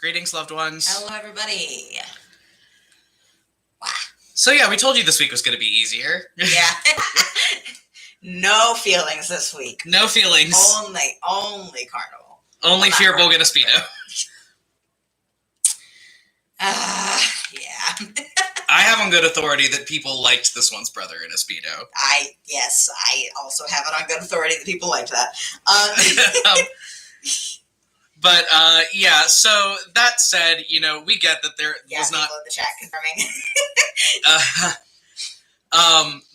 Greetings, loved ones. Hello, everybody. Wow. So yeah, we told you this week was going to be easier. Yeah. No feelings this week. No feelings. Only Carnival. Only fear we'll get a Speedo. Yeah. I have on good authority that people liked this one's brother in a Speedo. Yes, I also have it on good authority that people liked that. But, yeah, so that said, we get that there was not... people in the chat confirming.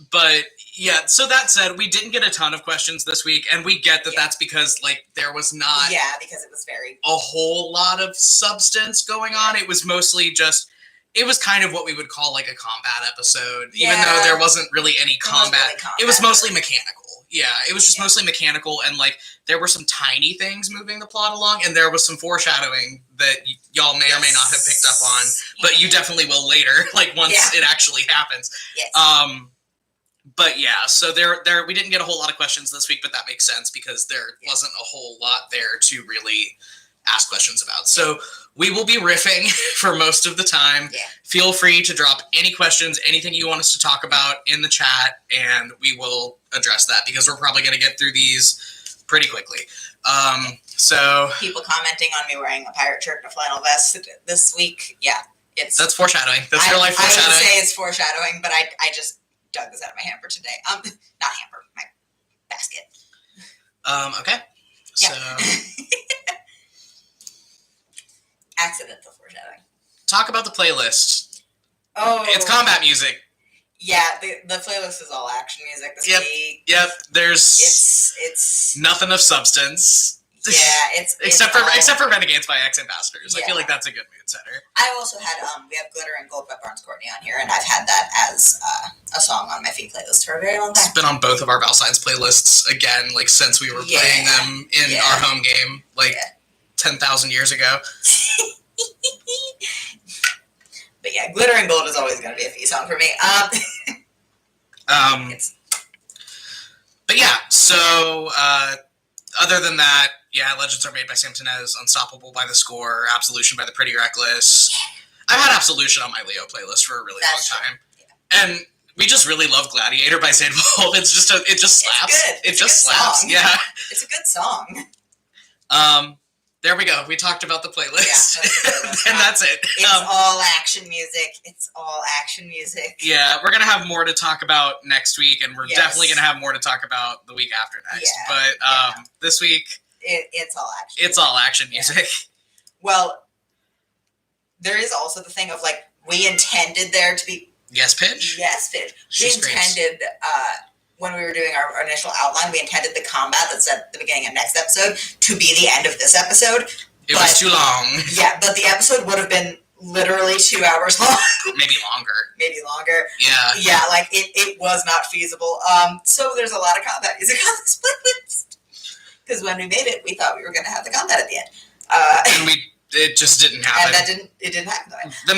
But, yeah, so that said, we didn't get a ton of questions this week, and we get that that's because, there was not... Yeah, because it was very... a whole lot of substance going on. It was mostly just... It was kind of what we would call, a combat episode, even though there wasn't really any combat. It was mostly mechanical. Yeah, it was just mostly mechanical, and, there were some tiny things moving the plot along, and there was some foreshadowing that y'all may or may not have picked up on, but you definitely will later, once it actually happens. Yes. But yeah, so there we didn't get a whole lot of questions this week, but that makes sense because there wasn't a whole lot there to really ask questions about. So we will be riffing for most of the time. Yeah. Feel free to drop any questions, anything you want us to talk about in the chat, and we will address that because we're probably going to get through these pretty quickly. So people commenting on me wearing a pirate shirt and a flannel vest this week. Yeah, that's foreshadowing. That's real life foreshadowing. I would say it's foreshadowing, but I just dug this out of my hamper today. Not hamper, my basket. Okay. Yeah. So accidental foreshadowing. Talk about the playlist. Oh, it's combat music. Yeah, the playlist is all action music this week. Yep. There's it's nothing of substance. Yeah, it's except for Renegades by Ex-Ambassadors. Yeah. I feel like that's a good mood setter. I also had we have Glitter and Gold by Barnes Courtney on here, and I've had that as a song on my feed playlist for a very long time. It's been on both of our Valsides playlists again, since we were playing them in our home game, 10,000 years ago. But yeah, Glitter and Gold is always going to be a feed song for me. But yeah, so other than that, Legends Are Made by Sam Tenez, Unstoppable by The Score, Absolution by The Pretty Reckless. I've had Absolution on my Leo playlist for a really long time. Yeah. And we just really love Gladiator by Zane Wolf. It just slaps. It's just slaps. Song. Yeah. It's a good song. There we go. We talked about the playlist. Yeah, and that's it. It's all action music. Yeah, we're going to have more to talk about next week, and we're definitely going to have more to talk about the week after next. Yeah, but this week... It's all action. It's all action music. Yeah. Well, there is also the thing of, we intended there to be... Yes, Pidge? Yes, Pidge. We intended... when we were doing our initial outline, we intended the combat that's at the beginning of next episode to be the end of this episode. It was too long. Yeah, but the episode would have been literally 2 hours long. Maybe longer. Yeah. Yeah, it was not feasible. So there's a lot of combat music on this playlist. Because when we made it, we thought we were going to have the combat at the end. And it just didn't happen. And it didn't happen. The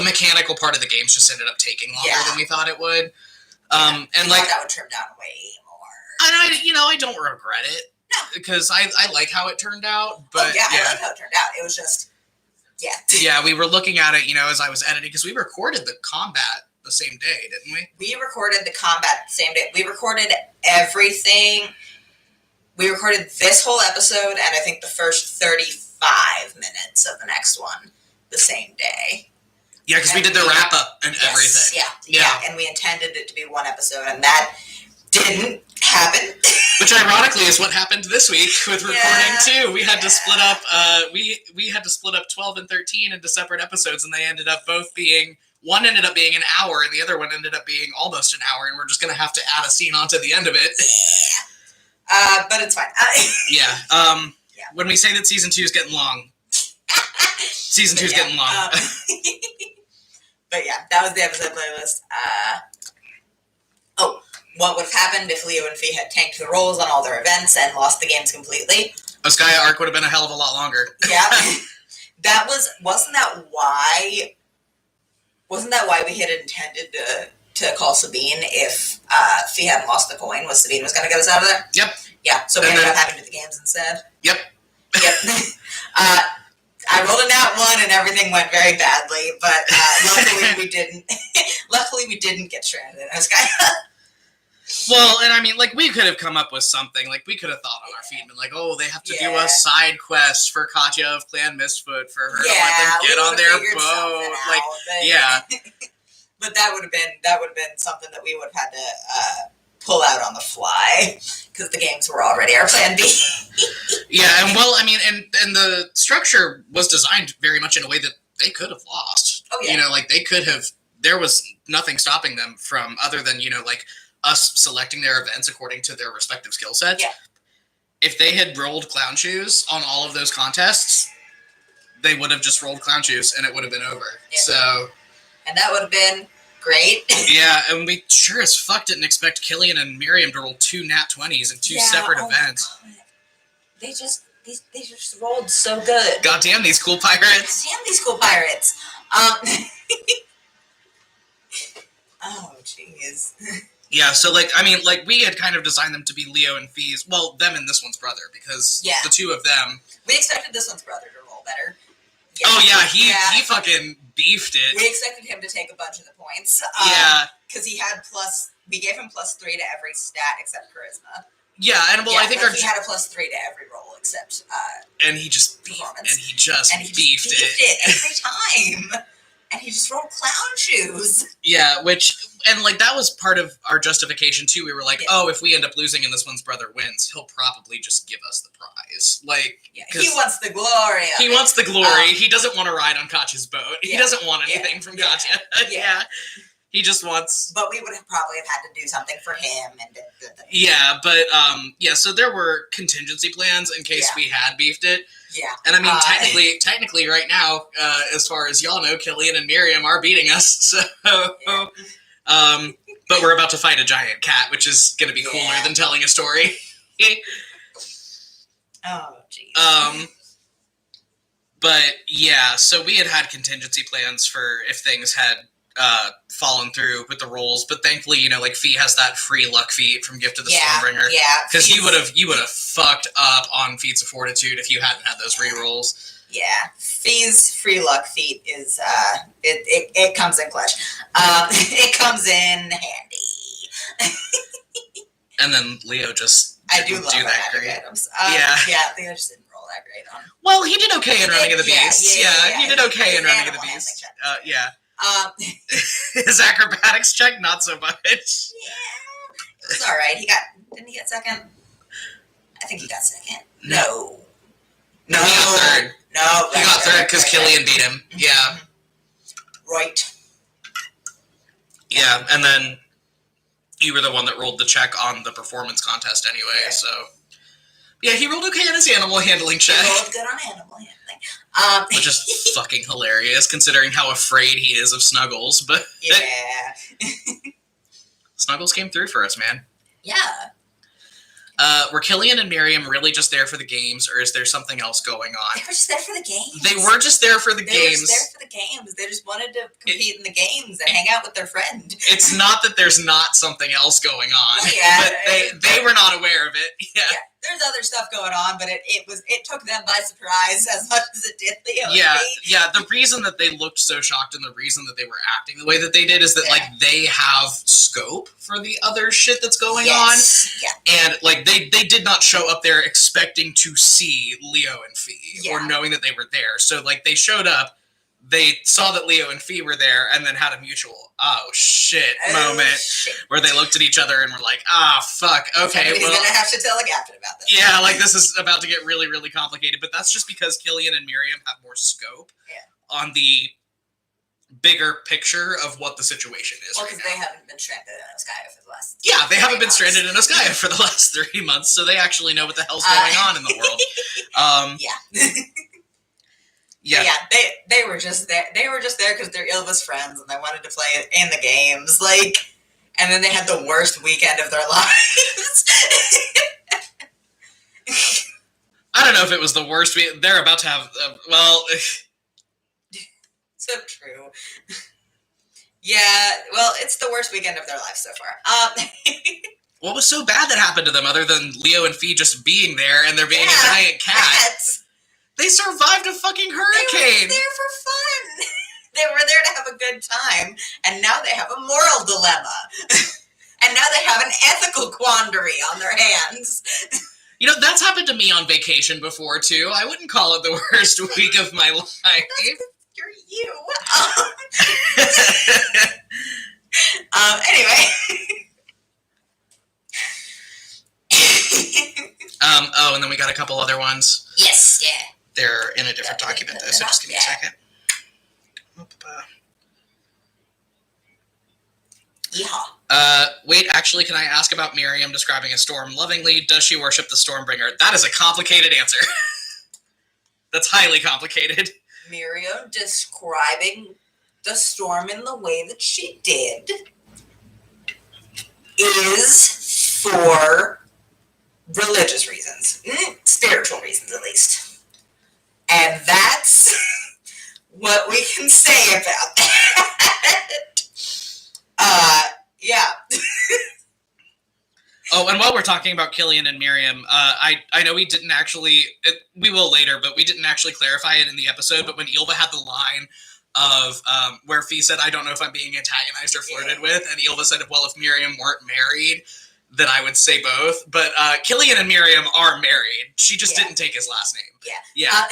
mechanical part of the games just ended up taking longer than we thought it would. And that would trim down way more. And I don't regret it. No. Because I like how it turned out. But I like how it turned out. It was just, Yeah, we were looking at it, as I was editing, because we recorded the combat the same day, didn't we? We recorded the combat the same day. We recorded everything. We recorded this whole episode, and I think the first 35 minutes of the next one the same day. Yeah, because we did the wrap-up and everything. Yeah, and we intended it to be one episode, and that didn't happen. Which, ironically, is what happened this week with recording, too. We had to split up, we had to split up 12 and 13 into separate episodes, and they ended up both being... One ended up being an hour, and the other one ended up being almost an hour, and we're just going to have to add a scene onto the end of it. Yeah. But it's fine. When we say that Season 2 is getting long, Season 2 is getting long. But yeah, that was the episode playlist. What would have happened if Leo and Fee had tanked the roles on all their events and lost the games completely? Oskaya arc would have been a hell of a lot longer. Yeah. Wasn't that why we had intended to call Sabine if Fee hadn't lost the coin? Sabine was going to get us out of there? Yep. Yeah, so we ended up having to do the games instead. Yep. I I rolled a nat 1 and everything went very badly, but luckily we didn't. Luckily we didn't get stranded in a sky. Well, and I mean, like, we could have come up with something. Like, we could have thought on our feet and been like, oh, they have to do a side quest for Katya of Clan Mistfoot for her to let them get on their boat. Like, but that would have been something that we would have had to pull out on the fly because the games were already our plan B. Yeah, and well, I mean, and the structure was designed very much in a way that they could have lost. Oh yeah. You know, like they could have. There was nothing stopping them from other than like us selecting their events according to their respective skill sets. Yeah. If they had rolled clown shoes on all of those contests, they would have just rolled clown shoes and it would have been over. Yeah. So. And that would have been great. Yeah, and we sure as fuck didn't expect Killian and Miriam to roll 2 nat 20s in 2 separate events. They just rolled so good. Goddamn these cool pirates. Oh, jeez. Yeah, so, like, I mean, like, we had kind of designed them to be Leo and Fee's, well, them and this one's brother, because the two of them... We expected this one's brother to roll better. Yeah. Oh, yeah, he fucking beefed it. We expected him to take a bunch of the points. Because we gave him +3 to every stat except charisma. Yeah, and well, I think he had a +3 to every roll except and he just performance. beefed it every time. And he just rolled clown shoes. Yeah, and like that was part of our justification too. We were like, oh, if we end up losing and this one's brother wins, he'll probably just give us the prize. Like, he wants the glory. He wants the glory. He doesn't want to ride on Katya's boat. He doesn't want anything from Katya. Yeah. He just wants... But we would have probably had to do something for him. So there were contingency plans in case we had beefed it. Yeah. And I mean, technically right now, as far as y'all know, Killian and Miriam are beating us. So, but we're about to fight a giant cat, which is going to be cooler than telling a story. Oh, jeez. But yeah, so we had contingency plans for if things had fallen through with the rolls, but thankfully, like Fee has that free luck feat from Gift of the Stormbringer. Yeah, because you would have fucked up on feats of fortitude if you hadn't had those re-rolls. Yeah, Fee's free luck feat is it comes in clutch. It comes in handy. And then Leo just do that great. Items. Leo just didn't roll that great on. Well, he did okay in Running of the Beast. He did okay in Running of the Beast. His acrobatics check, not so much. Yeah, it was all right. Didn't he get second? I think he got second. No, he got third. No, he got third because Killian beat him. Yeah, right. Yeah, and then you were the one that rolled the check on the performance contest anyway. So yeah, he rolled okay on his animal handling check. He rolled good on animal handling. Which is fucking hilarious considering how afraid he is of Snuggles, but Snuggles came through for us, man. Yeah. Were Killian and Miriam really just there for the games, or is there something else going on? They were just there for the games. They were just there for the games. They just wanted to compete in the games and hang out with their friend. It's not that there's not something else going on, but they were not aware of it. Yeah. There's other stuff going on, but it took them by surprise as much as it did Leo. Yeah. The reason that they looked so shocked and the reason that they were acting the way that they did is that like they have scope for the other shit that's going on. Yeah. And like they did not show up there expecting to see Leo and Fee or knowing that they were there. So like they showed up, they saw that Leo and Fee were there, and then had a mutual moment where they looked at each other and were like, fuck, okay. Somebody's gonna have to tell a captain about this. Yeah, like this is about to get really, really complicated, but that's just because Killian and Miriam have more scope on the bigger picture of what the situation is. Well, because they haven't been stranded in Oskaya for the last they haven't been stranded in Oskaya for the last 3 months, so they actually know what the hell's going on in the world. Yeah, they were just there. They were just there because they're Ilva's friends and they wanted to play in the games. Like, and then they had the worst weekend of their lives. I don't know if it was the worst. They're about to have. So true. Yeah, well, it's the worst weekend of their lives so far. What was so bad that happened to them other than Leo and Fee just being there and there being a giant cat? They survived a fucking hurricane. They were there for fun. They were there to have a good time, and now they have a moral dilemma. And now they have an ethical quandary on their hands. You know, that's happened to me on vacation before, too. I wouldn't call it the worst week of my life. You're you. Anyway. And then we got a couple other ones. Yes, yeah. They're in a different document, though, so just give me a second. Yeah. Wait, actually, can I ask about Miriam describing a storm lovingly? Does she worship the Stormbringer? That is a complicated answer. That's highly complicated. Miriam describing the storm in the way that she did is for religious reasons. Spiritual reasons, at least. And that's what we can say about that. Yeah. Oh, and while we're talking about Killian and Miriam, I know we didn't actually, we will later, but we didn't actually clarify it in the episode, but when Ylva had the line of where Fee said, I don't know if I'm being antagonized or flirted with, and Ylva said, well, if Miriam weren't married, then I would say both. But Killian and Miriam are married. She just didn't take his last name. Yeah.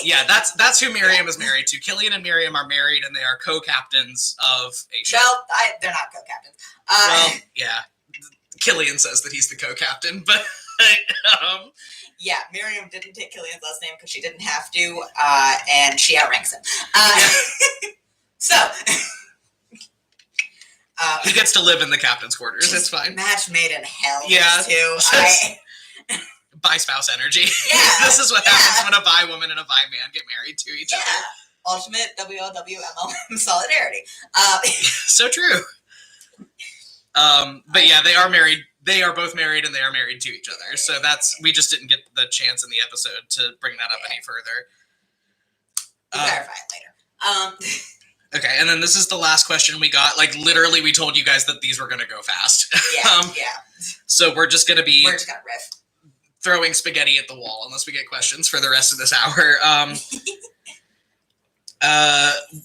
Yeah, that's who Miriam is married to. Killian and Miriam are married, and they are co-captains of a ship. Well, they're not co-captains. Well, yeah. Killian says that he's the co-captain, but... Yeah, Miriam didn't take Killian's last name because she didn't have to, and she outranks him. So... he gets to live in the captain's quarters. It's fine. Match made in hell. Yeah. Too. Bi-spouse energy. Yeah. This is what happens when a bi woman and a bi man get married to each other. Ultimate WLWMLM solidarity. So true. But yeah, they are married. They are both married, and they are married to each other. So we just didn't get the chance in the episode to bring that up any further. We'll clarify it later. Okay, and then this is the last question we got. Like, literally, we told you guys that these were going to go fast. Yeah. So we're just going to We're just going to riff. Throwing spaghetti at the wall unless we get questions for the rest of this hour.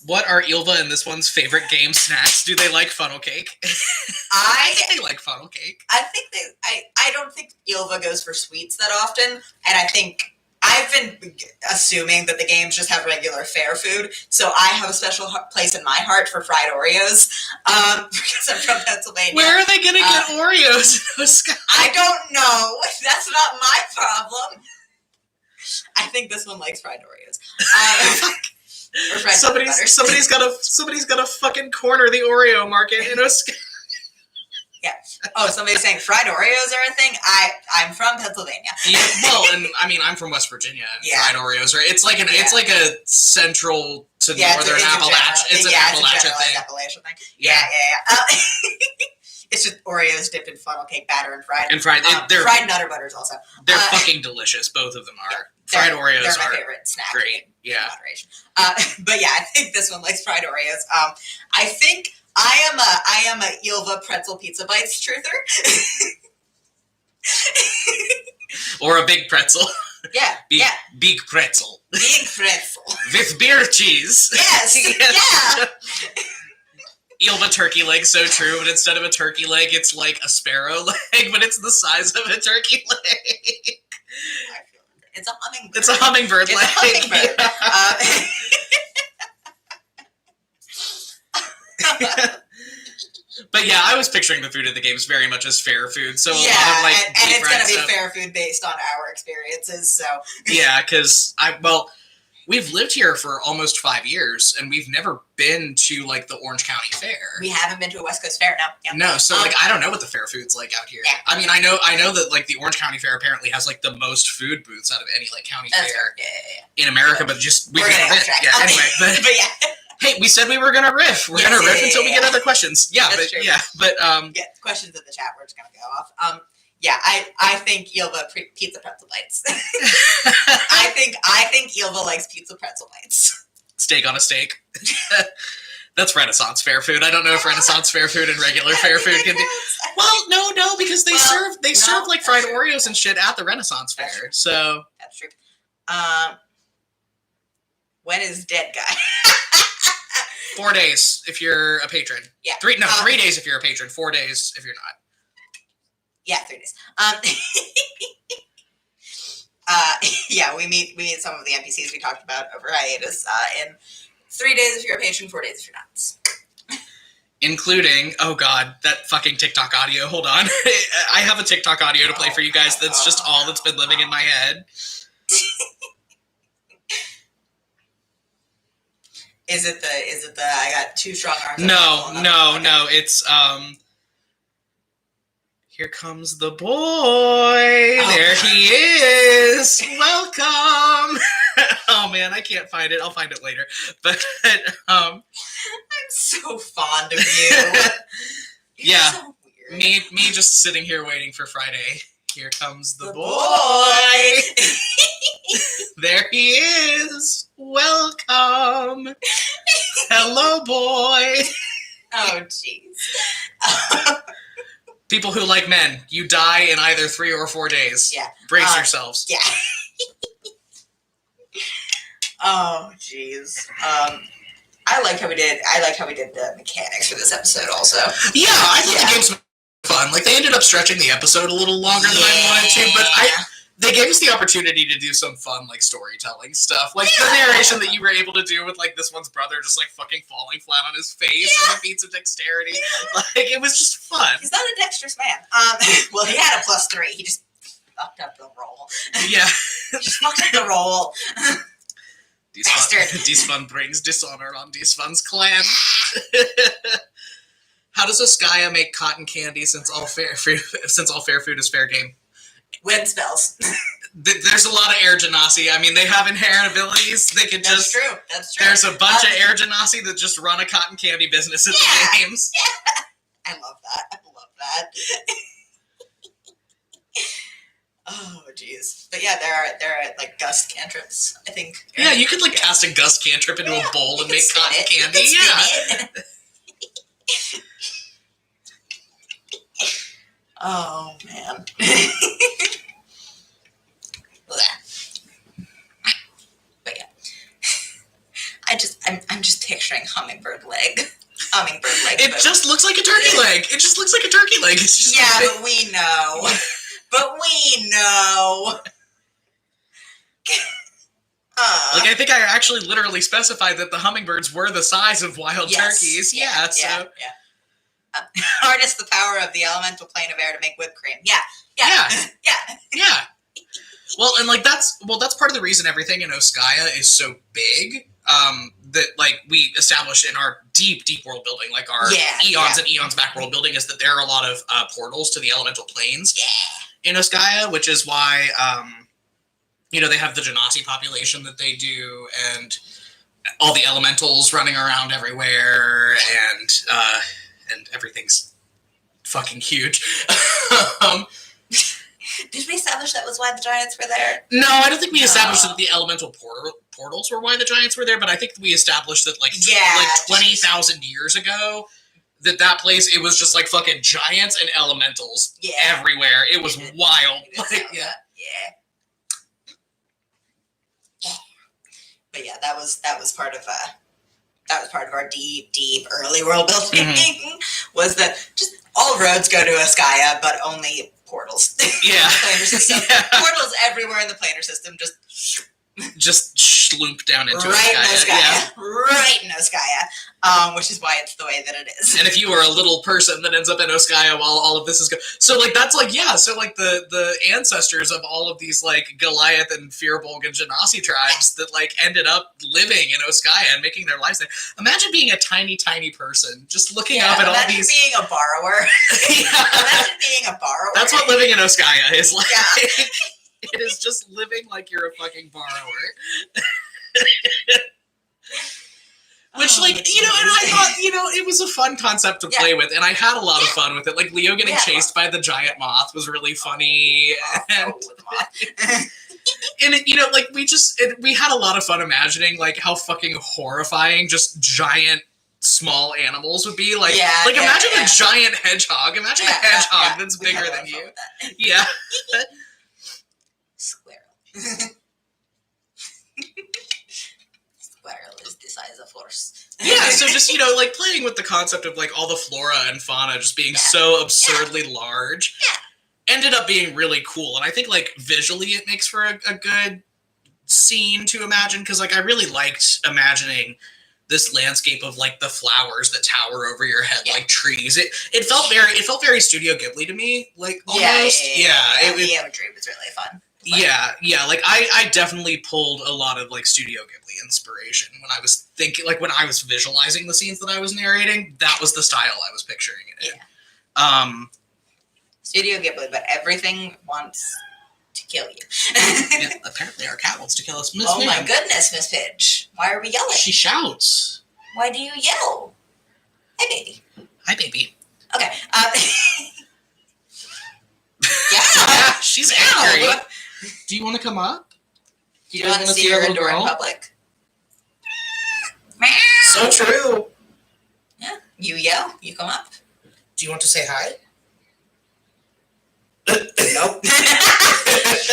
What are Ylva and this one's favorite game snacks? Do they like funnel cake? I think they like funnel cake. I don't think Ylva goes for sweets that often, and I think I've been assuming that the games just have regular fare food, so I have a special place in my heart for fried Oreos, because I'm from Pennsylvania. Where are they going to get Oreos? I don't know. That's not my problem. I think this one likes fried Oreos. Or fried somebody's gotta fucking corner the Oreo market in Oscar. Yeah. Oh, somebody's saying fried Oreos are a thing? I'm from Pennsylvania. Yeah, well, and I mean, I'm from West Virginia, and fried Oreos are, it's like a central to northern Appalachia. It's an Appalachia thing. Yeah. It's just Oreos dipped in funnel cake batter and fried. Fried Nutter Butters also. They're fucking delicious. Both of them are. Fried Oreos they're my favorite snack. Great. Yeah. Moderation. But yeah, I think this one likes fried Oreos. I think I am a Ylva pretzel pizza bites truther. Or a big pretzel. Yeah. Big pretzel. Big pretzel. With beer cheese. Yes. Yeah. Ylva turkey leg, so true, but instead of a turkey leg, it's like a sparrow leg, but it's the size of a turkey leg. It's a hummingbird. It's a hummingbird leg. But yeah, I was picturing the food of the games very much as fair food. So a lot of and it's going to be fair food based on our experiences. So yeah, because we've lived here for almost 5 years, and we've never been to like the Orange County Fair. We haven't been to a West Coast Fair, no. Yeah. No, so I don't know what the fair food's like out here. Yeah. I mean, I know that like the Orange County Fair apparently has like the most food booths out of any like county fair in America, but just we've never been. Yeah, anyway, but yeah. Hey, we said we were gonna riff. We're gonna riff until we get other questions. Yeah, that's true. Questions in the chat. We're just gonna go off. Yeah, I think Ylva pizza pretzel bites. I think Ylva likes pizza pretzel bites. Steak on a steak. That's Renaissance fair food. I don't know if Renaissance fair food and regular fair food can do. Well, no, because they serve like fried Oreos and shit at the Renaissance fair. So that's true. When is dead guy? 4 days if you're a patron. Yeah. 3 days if you're a patron. 4 days if you're not. Yeah, 3 days. Yeah, we meet some of the NPCs we talked about over hiatus in 3 days if you're a patron, 4 days if you're not. Including, oh god, that fucking TikTok audio. Hold on. I have a TikTok audio to play for you guys that's just all that's been living in my head. Is it the I got 2 strong arms? No. It's here comes the boy. There he is. Welcome. Oh man, I can't find it. I'll find it later. But I'm so fond of you. Yeah. So weird. Me just sitting here waiting for Friday. Here comes the boy. There he is. Welcome. Hello, boy. Oh, jeez. People who like men, you die in either 3 or 4 days. Yeah. Brace yourselves. Yeah. Oh, jeez. I like how we did the mechanics for this episode also. Yeah, I thought the games were fun. Like, they ended up stretching the episode a little longer than I wanted to, but they gave us the opportunity to do some fun, like, storytelling stuff. Like, the narration that you were able to do with, like, this one's brother just, like, fucking falling flat on his face and the feats of dexterity. Like, it was just fun. He's not a dexterous man. Well, he had a +3. He just fucked up the roll. Yeah. He just fucked up the roll. This fun brings dishonor on this fun's clan. How does Oskaya make cotton candy since all fair food is fair game? Wind spells. There's a lot of air genasi. I mean, they have inherent abilities. They can That's true. There's a bunch of air genasi that just run a cotton candy business at the games. Yeah. I love that. Oh, jeez. But yeah, there are like gust cantrips, I think. Yeah, you could like cast a gust cantrip into a bowl and make cotton candy. Yeah. Oh man. But yeah. I'm just picturing hummingbird leg. It just looks like a turkey leg. It just looks like a turkey leg. It's just but we know. Like, I think I actually literally specified that the hummingbirds were the size of wild turkeys. Yeah. Harness the power of the elemental plane of air to make whipped cream. Yeah. Well, and like that's part of the reason everything in Oskaya is so big. That like we established in our deep world building, like our eons and eons back world building, is that there are a lot of portals to the elemental planes in Oskaya, which is why they have the Genasi population that they do, and all the elementals running around everywhere, and everything's fucking huge. Did we establish that was why the giants were there? No, I don't think we established that the elemental portals were why the giants were there, but I think we established that like 20,000 years ago, that place, it was just like fucking giants and elementals everywhere. It was wild. But yeah, that was part of our deep early world building. Mm-hmm. Was that just all roads go to Oskaya, but only portals. Yeah. Planar system. Yeah. Portals everywhere in the planar system, just sloop down into Oskaya. Right in Oskaya, which is why it's the way that it is. And if you are a little person that ends up in Oskaya while all of this is going, so like that's like so like the ancestors of all of these like Goliath and Firbolg and Genasi tribes that like ended up living in Oskaya and making their lives there. Imagine being a tiny person just looking up at all these. Imagine being a borrower. Imagine being a borrower. That's what living in Oskaya is like. Yeah. It is just living like you're a fucking borrower. Which, and I thought, it was a fun concept to play with, and I had a lot of fun with it. Like, Leo getting chased by the giant moth was really funny. And we had a lot of fun imagining, like, how fucking horrifying just giant small animals would be. Like, imagine a giant hedgehog. Imagine a hedgehog that's bigger than you. Yeah. Squirrel. course. Yeah, so just, like playing with the concept of like all the flora and fauna just being so absurdly large ended up being really cool. And I think like visually it makes for a good scene to imagine, because like I really liked imagining this landscape of like the flowers that tower over your head like trees. It felt very Studio Ghibli to me, like almost. The imagery was really fun. Yeah, like I definitely pulled a lot of like Studio Ghibli inspiration when I was thinking, like when I was visualizing the scenes that I was narrating. That was the style I was picturing it in. Studio Ghibli, but everything wants to kill you. Yeah, apparently our cat wants to kill us. My goodness, Miss Pidge. Why are we yelling? She shouts. Why do you yell? Hi, baby. Hi, baby. Okay. Yeah. She's angry. Do you want to come up? Do you want to see her indoor in public? So true. Yeah. You yell. You come up. Do you want to say hi? Nope.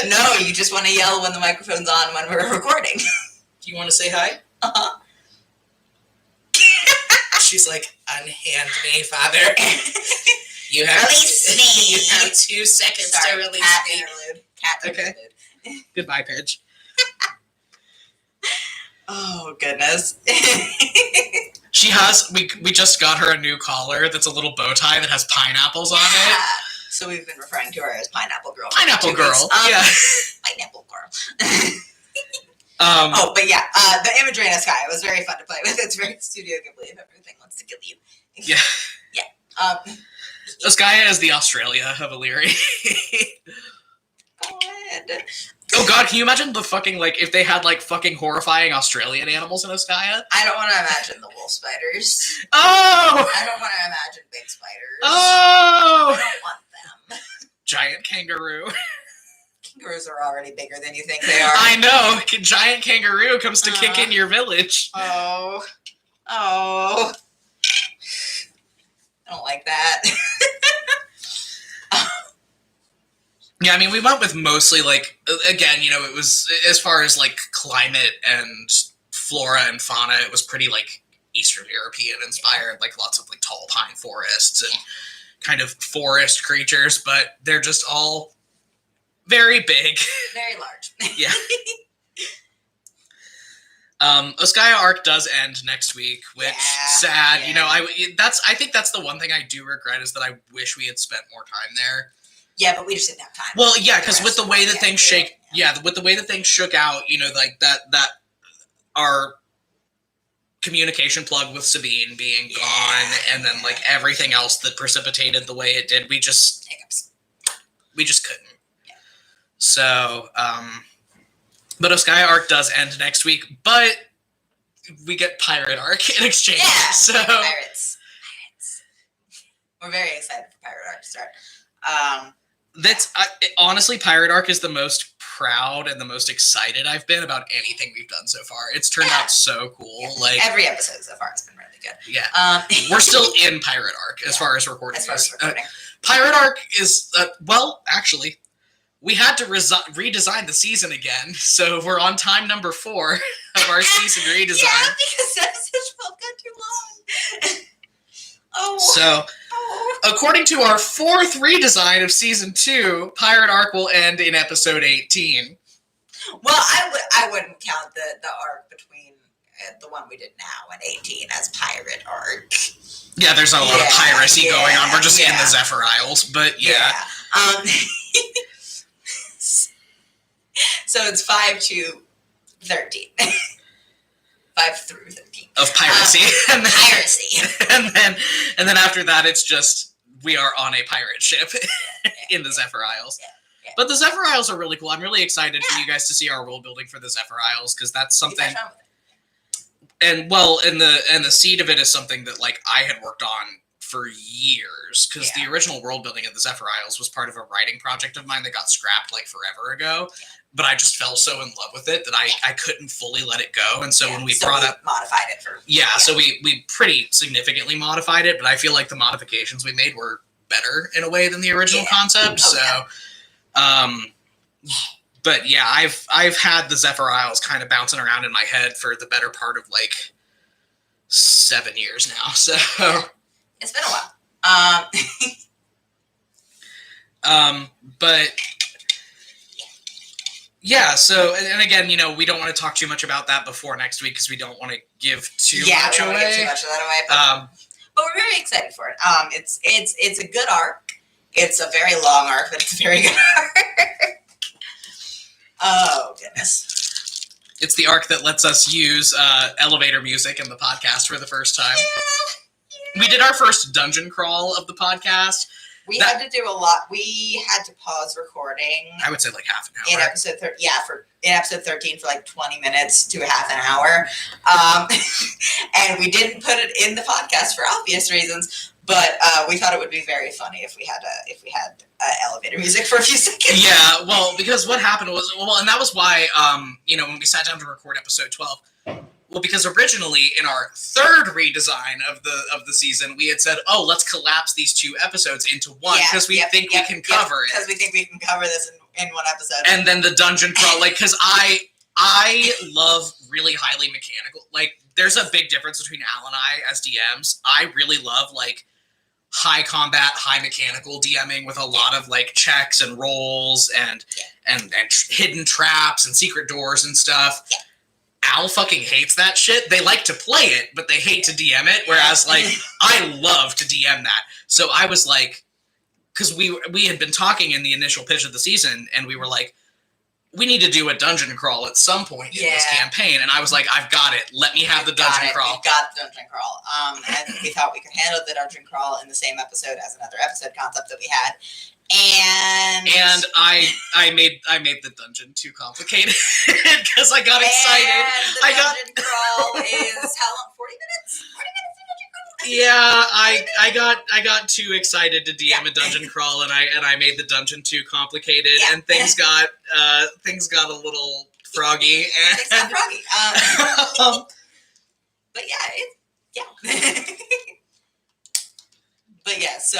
No, you just want to yell when the microphone's on when we're recording. Do you want to say hi? Uh-huh. She's like, unhand me, father. You have release me. You have 2 seconds to release cat me. Interlude. Cat interlude. Goodbye, Pidge. Oh, goodness. She has, we just got her a new collar that's a little bow tie that has pineapples on it. So we've been referring to her as Pineapple Girl. Pineapple Girl, yeah. Pineapple Girl. But yeah, the imagery in the sky was very fun to play with. It's very Studio Ghibli if everything wants to kill you. Yeah. Yeah. Oskaya is the Australia of Illyri. God. Oh god, can you imagine the fucking, like, if they had, like, fucking horrifying Australian animals in Oskaya? I don't want to imagine the wolf spiders. Oh! I don't want to imagine big spiders. Oh! I don't want them. Giant kangaroo. Kangaroos are already bigger than you think they are. I know! Giant kangaroo comes to kick in your village. Oh. I don't like that. Yeah, I mean, we went with mostly, like, again, it was, as far as, like, climate and flora and fauna, it was pretty, like, Eastern European inspired, like, lots of, like, tall pine forests and kind of forest creatures, but they're just all very big. Very large. Yeah. Oskaya arc does end next week, which sad. Yeah. I think that's the one thing I do regret, is that I wish we had spent more time there. Yeah, but we just didn't have time. Well, yeah, because with the way that things with the way that things shook out, like that our communication plug with Sabine being gone, and then like everything else that precipitated the way it did, we just couldn't. Yeah. So, but Oskaya arc does end next week, but we get Pirate arc in exchange. Yeah, so Pirates. We're very excited for Pirate arc to start. Honestly, Pirate arc is the most proud and the most excited I've been about anything we've done so far. It's turned out so cool. Yeah. Like every episode so far has been really good. Yeah, we're still in Pirate arc as far as recording goes. Pirate arc is actually, we had to redesign the season again, so we're on time number 4 of our season redesign. Yeah, because episode 12 got too long. So, according to our 4th redesign of season 2, Pirate arc will end in episode 18. Well, I wouldn't count the arc between the one we did now and 18 as Pirate arc. Yeah, there's not a lot of piracy going on. We're just in the Zephyr Isles, but yeah. So it's 5 to 13. 5 through 13. Of piracy. Piracy. And then after that, it's just, we are on a pirate ship in the Zephyr Isles. Yeah. But the Zephyr Isles are really cool. I'm really excited for you guys to see our world building for the Zephyr Isles, because that's something. And the seed of it is something that like I had worked on for years, because the original world building of the Zephyr Isles was part of a writing project of mine that got scrapped like forever ago. But I just fell so in love with it that I couldn't fully let it go. And so when we modified it for so we pretty significantly modified it, but I feel like the modifications we made were better in a way than the original concept. But yeah, I've had the Zephyr Isles kind of bouncing around in my head for the better part of like 7 years now. So it's been a while. But yeah, so, and again, you know, we don't want to talk too much about that before next week because we don't want to give too much away. Give too much of that away. But we're very excited for it. It's a good arc. It's a very long arc, but it's a very good arc. Oh, goodness. It's the arc that lets us use elevator music in the podcast for the first time. Yeah. We did our first dungeon crawl of the podcast. We had to do a lot. We had to pause recording. I would say like half an hour. In episode 13 for like 20 minutes to half an hour. And we didn't put it in the podcast for obvious reasons, but we thought it would be very funny if we had elevator music for a few seconds. Yeah, well, because what happened was, and that was why, when we sat down to record episode 12, well, because originally in our third redesign of the season, we had said, "Oh, let's collapse these 2 episodes into one because we think we can cover it." Because we think we can cover this in one episode. And then the dungeon crawl, like, because I love really highly mechanical. Like, there's a big difference between Al and I as DMs. I really love like high combat, high mechanical DMing with a lot of like checks and rolls and hidden traps and secret doors and stuff. Yeah. Al fucking hates that shit. They like to play it, but they hate to DM it. Whereas, like, I love to DM that. So I was like, because we had been talking in the initial pitch of the season, and we were like, we need to do a dungeon crawl at some point in this campaign. And I was like, I've got it. Let me have the dungeon crawl. We've got the dungeon crawl. And we thought we could handle the dungeon crawl in the same episode as another episode concept that we had. And I made the dungeon too complicated because I got excited. The dungeon crawl is how long? 40 minutes? 40 minutes of dungeon crawl? Yeah, I got too excited to DM a dungeon crawl, and I made the dungeon too complicated, and things got a little froggy. Things got froggy. But yeah. But yeah, so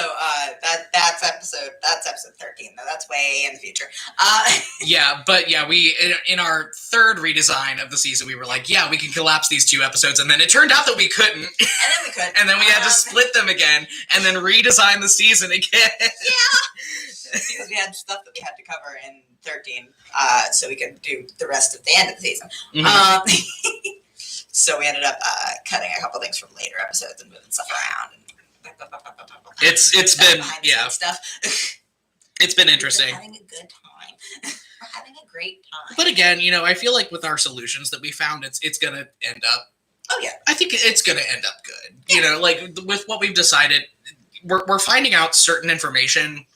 that's episode 13. Though that's way in the future. We in our third redesign of the season, we were like, we can collapse these 2 episodes, and then it turned out that we couldn't. And then we could. And then we had to split them again, and then redesign the season again. Yeah. Because we had stuff that we had to cover in 13, so we could do the rest at the end of the season. Mm-hmm. So we ended up cutting a couple things from later episodes and moving stuff around. It's been stuff. It's been interesting. We're having a good time. We're having a great time. But again, I feel like with our solutions that we found, it's gonna end up. Oh yeah. I think it's gonna end up good. Yeah. Like with what we've decided, we're finding out certain information.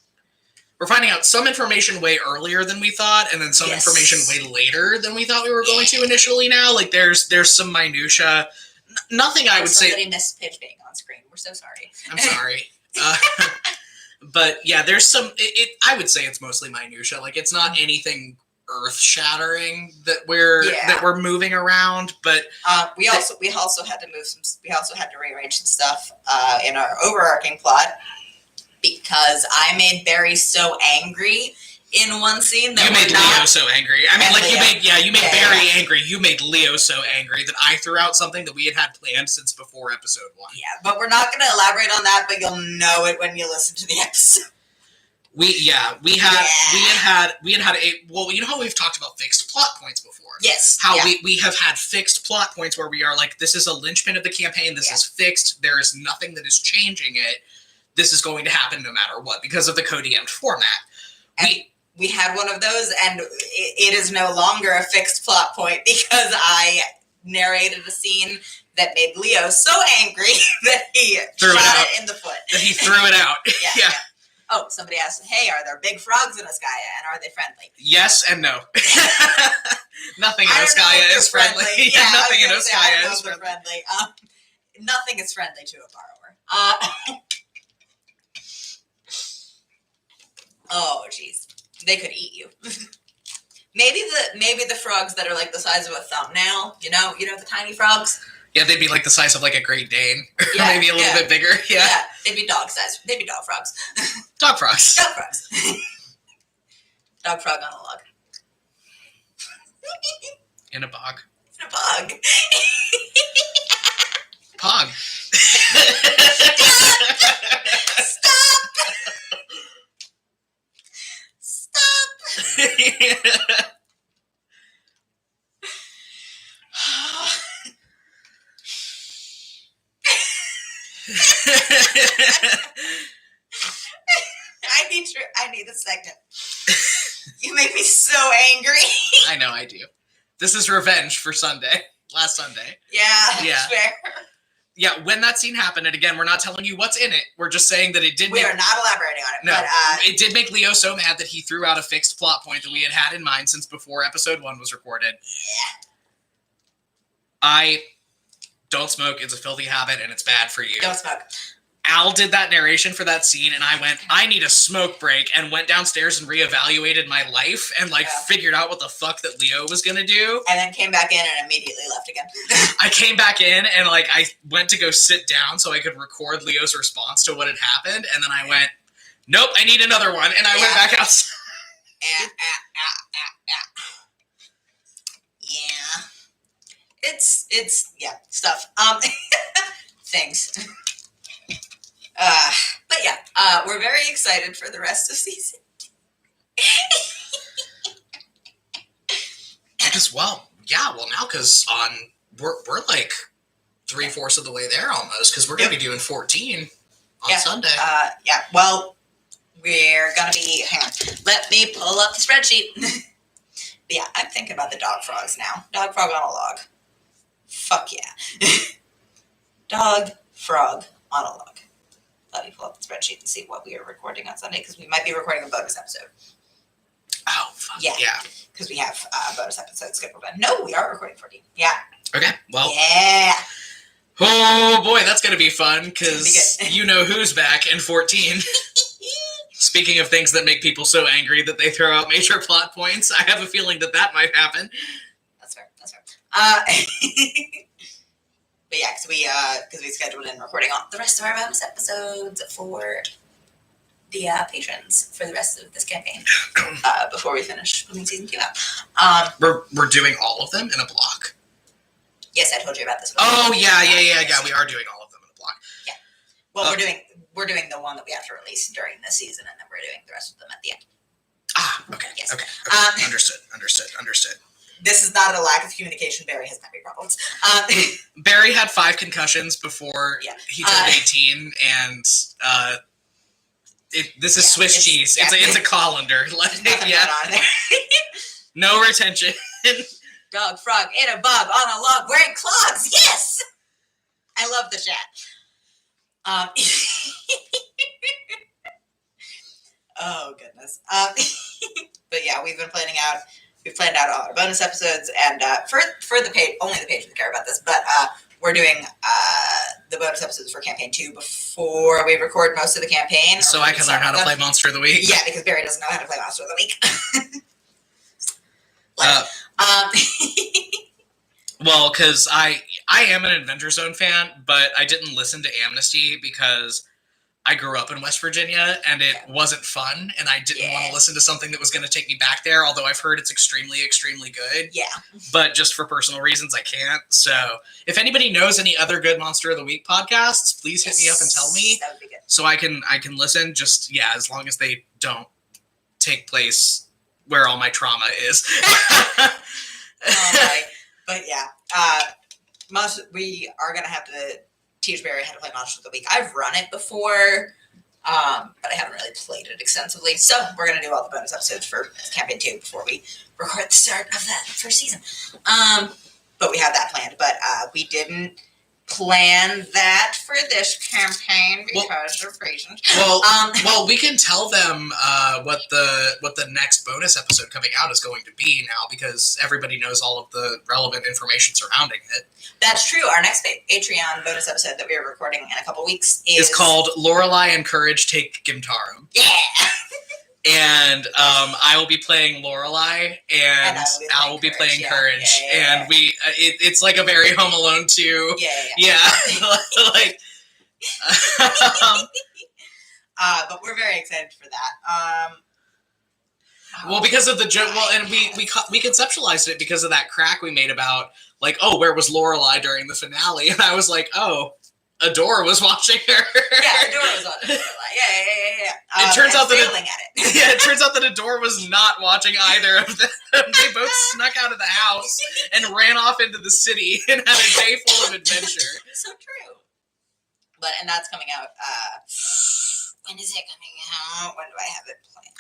We're finding out some information way earlier than we thought, and then some information way later than we thought we were going to initially. Now, like there's some minutia. Nothing I would say. Somebody missed Pitch being on screen. We're so sorry. I'm sorry. But yeah, there's some. I would say it's mostly minutia. Like it's not anything earth-shattering that we're moving around. But we also had to move some. We also had to rearrange some stuff in our overarching plot because I made Barry so angry in one scene that you made Leo so angry. I mean, like you made Barry angry. You made Leo so angry that I threw out something that we had planned since before episode 1. Yeah, but we're not going to elaborate on that. But you'll know it when you listen to the episode. We had a well, you know how we've talked about fixed plot points before. Yes. How we have had fixed plot points where we are like, this is a linchpin of the campaign. This is fixed. There is nothing that is changing it. This is going to happen no matter what because of the co-DM'd format. We had one of those, and it is no longer a fixed plot point because I narrated a scene that made Leo so angry that he shot it in the foot. That he threw it out. Yeah. Oh, somebody asked, hey, are there big frogs in Askaya, and are they friendly? Yes and no. Nothing in Askaya is friendly. Nothing in Askaya is friendly. Nothing is friendly to a borrower. Oh, jeez. They could eat you. Maybe the frogs that are like the size of a thumbnail, you know the tiny frogs? Yeah, they'd be like the size of like a Great Dane. Or maybe a little bit bigger. Yeah. Yeah, they'd be dog size. They'd be dog frogs. Dog frogs. Dog frogs. Dog frog on a log. In a bog. In a bog. Hog. Stop! I need a second. You make me so angry. I know I do. This is revenge for Sunday. Last Sunday. Yeah. Fair. Yeah, when that scene happened, and again, we're not telling you what's in it. We're just saying that it did. We are not elaborating on it. No, but, it did make Leo so mad that he threw out a fixed plot point that we had in mind since before episode 1 was recorded. Yeah. I don't smoke. It's a filthy habit, and it's bad for you. Don't smoke. Al did that narration for that scene, and I went, I need a smoke break, and went downstairs and reevaluated my life and, figured out what the fuck that Leo was going to do. And then came back in and immediately left again. I came back in, and, I went to go sit down so I could record Leo's response to what had happened, and then I went, nope, I need another one, and I went back outside. Yeah. It's stuff. Things. But yeah, we're very excited for the rest of season. Because we're like 3/4 of the way there almost, because we're going to be doing 14 on Sunday. Well, we're going to be, hang on, let me pull up the spreadsheet. But yeah, I'm thinking about the dog frogs now. Dog frog on a log. Fuck yeah. Dog frog on a log. Let me pull up the spreadsheet and see what we are recording on Sunday, because we might be recording a bonus episode. Oh, fuck. Yeah. Because we have bonus episodes scheduled. No, we are recording 14. Yeah. Okay, well. Yeah. Oh, boy, that's going to be fun, because you know who's back in 14. Speaking of things that make people so angry that they throw out major plot points, I have a feeling that might happen. That's fair. But yeah, because we scheduled in recording on the rest of our bonus episodes for the patrons for the rest of this campaign before we finish putting season 2 out. We're doing all of them in a block. Yes, I told you about this one. Oh yeah. We are doing all of them in a block. Yeah. Well, we're doing the one that we have to release during this season, and then we're doing the rest of them at the end. Ah, okay. Yes. Okay. Understood. This is not a lack of communication. Barry has memory problems. Barry had 5 concussions before he turned 18, and this is Swiss cheese. It's a colander. No retention. Dog, frog, in a bog, on a log, wearing clogs. Yes! I love the chat. Oh, goodness. But yeah, we've planned out all our bonus episodes, and for the page, only the pages that care about this, but we're doing the bonus episodes for campaign 2 before we record most of the campaign. So I can learn how to play Monster of the Week? Yeah, because Barry doesn't know how to play Monster of the Week. Well, because I am an Adventure Zone fan, but I didn't listen to Amnesty because I grew up in West Virginia, and it wasn't fun, and I didn't want to listen to something that was going to take me back there, although I've heard it's extremely, extremely good. Yeah. But just for personal reasons, I can't. So if anybody knows any other good Monster of the Week podcasts, please hit me up and tell me. That would be good. So I can listen, just, as long as they don't take place where all my trauma is. Right. But yeah, we are going to have to teach Barry how to play Monster of the Week. I've run it before, but I haven't really played it extensively. So we're going to do all the bonus episodes for campaign 2 before we record the start of that first season. But we have that planned. But we didn't plan that for this campaign because of reasons. Well, we can tell them what the next bonus episode coming out is going to be now, because everybody knows all of the relevant information surrounding it. That's true. Our next Patreon bonus episode that we are recording in a couple weeks is called Lorelai and Courage Take Gimtarum. Yeah. And I will be playing Lorelai, and Al will be playing Courage. And it's like a very Home Alone 2. Yeah. But we're very excited for that. Well, because of the joke, and we conceptualized it because of that crack we made about, where was Lorelai during the finale? And I was like, oh, Adora was watching her. Yeah, Adora was watching Lorelai. Yeah. It turns out that failing at it. Yeah, it turns out that Adora was not watching either of them. They both snuck out of the house and ran off into the city and had a day full of adventure. So true. And that's coming out. When is it coming out? When do I have it planned?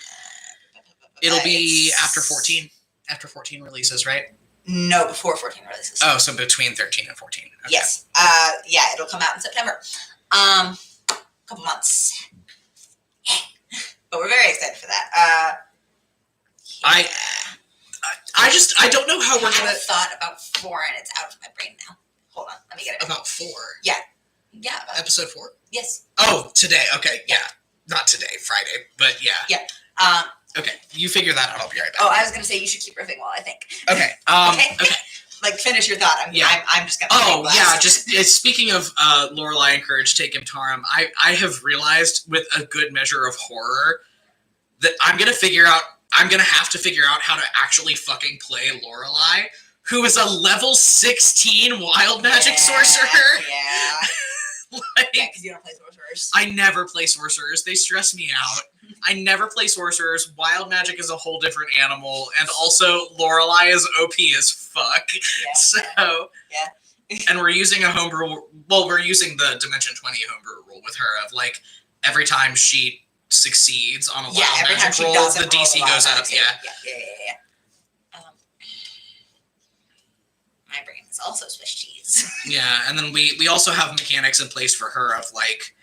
It'll be after 14. After 14 releases, right? No, before 14 releases. Oh, so between 13 and 14. Okay. Yes. Yeah, it'll come out in September. Couple months. But we're very excited for that. Yeah. I don't know how we're gonna. I thought about 4 and it's out of my brain now. Hold on, let me get it. About 4. Yeah. Episode 4. Yes. Oh, today. Okay, yeah. Not today, Friday, but yeah. Yeah. Okay, you figure that out. I'll be right back. Oh, I was gonna say you should keep riffing while I think. Okay. Okay. Like finish your thought. I'm just gonna. Oh yeah, just speaking of Lorelai and Courage Taken Tarum, I have realized with a good measure of horror that I'm gonna have to figure out how to actually fucking play Lorelai, who is a level 16 wild magic sorcerer. Yeah. Yeah, because you don't play sorcerers. I never play sorcerers. They stress me out. I never play sorcerers. Wild magic is a whole different animal, and also Lorelai is OP as fuck. Yeah. Yeah. And we're using a homebrew. Well, we're using the Dimension 20 homebrew rule with her of like every time she succeeds on a wild magic roll, the DC goes up. Yeah. My brain is also Swiss cheese. Yeah, and then we also have mechanics in place for her of like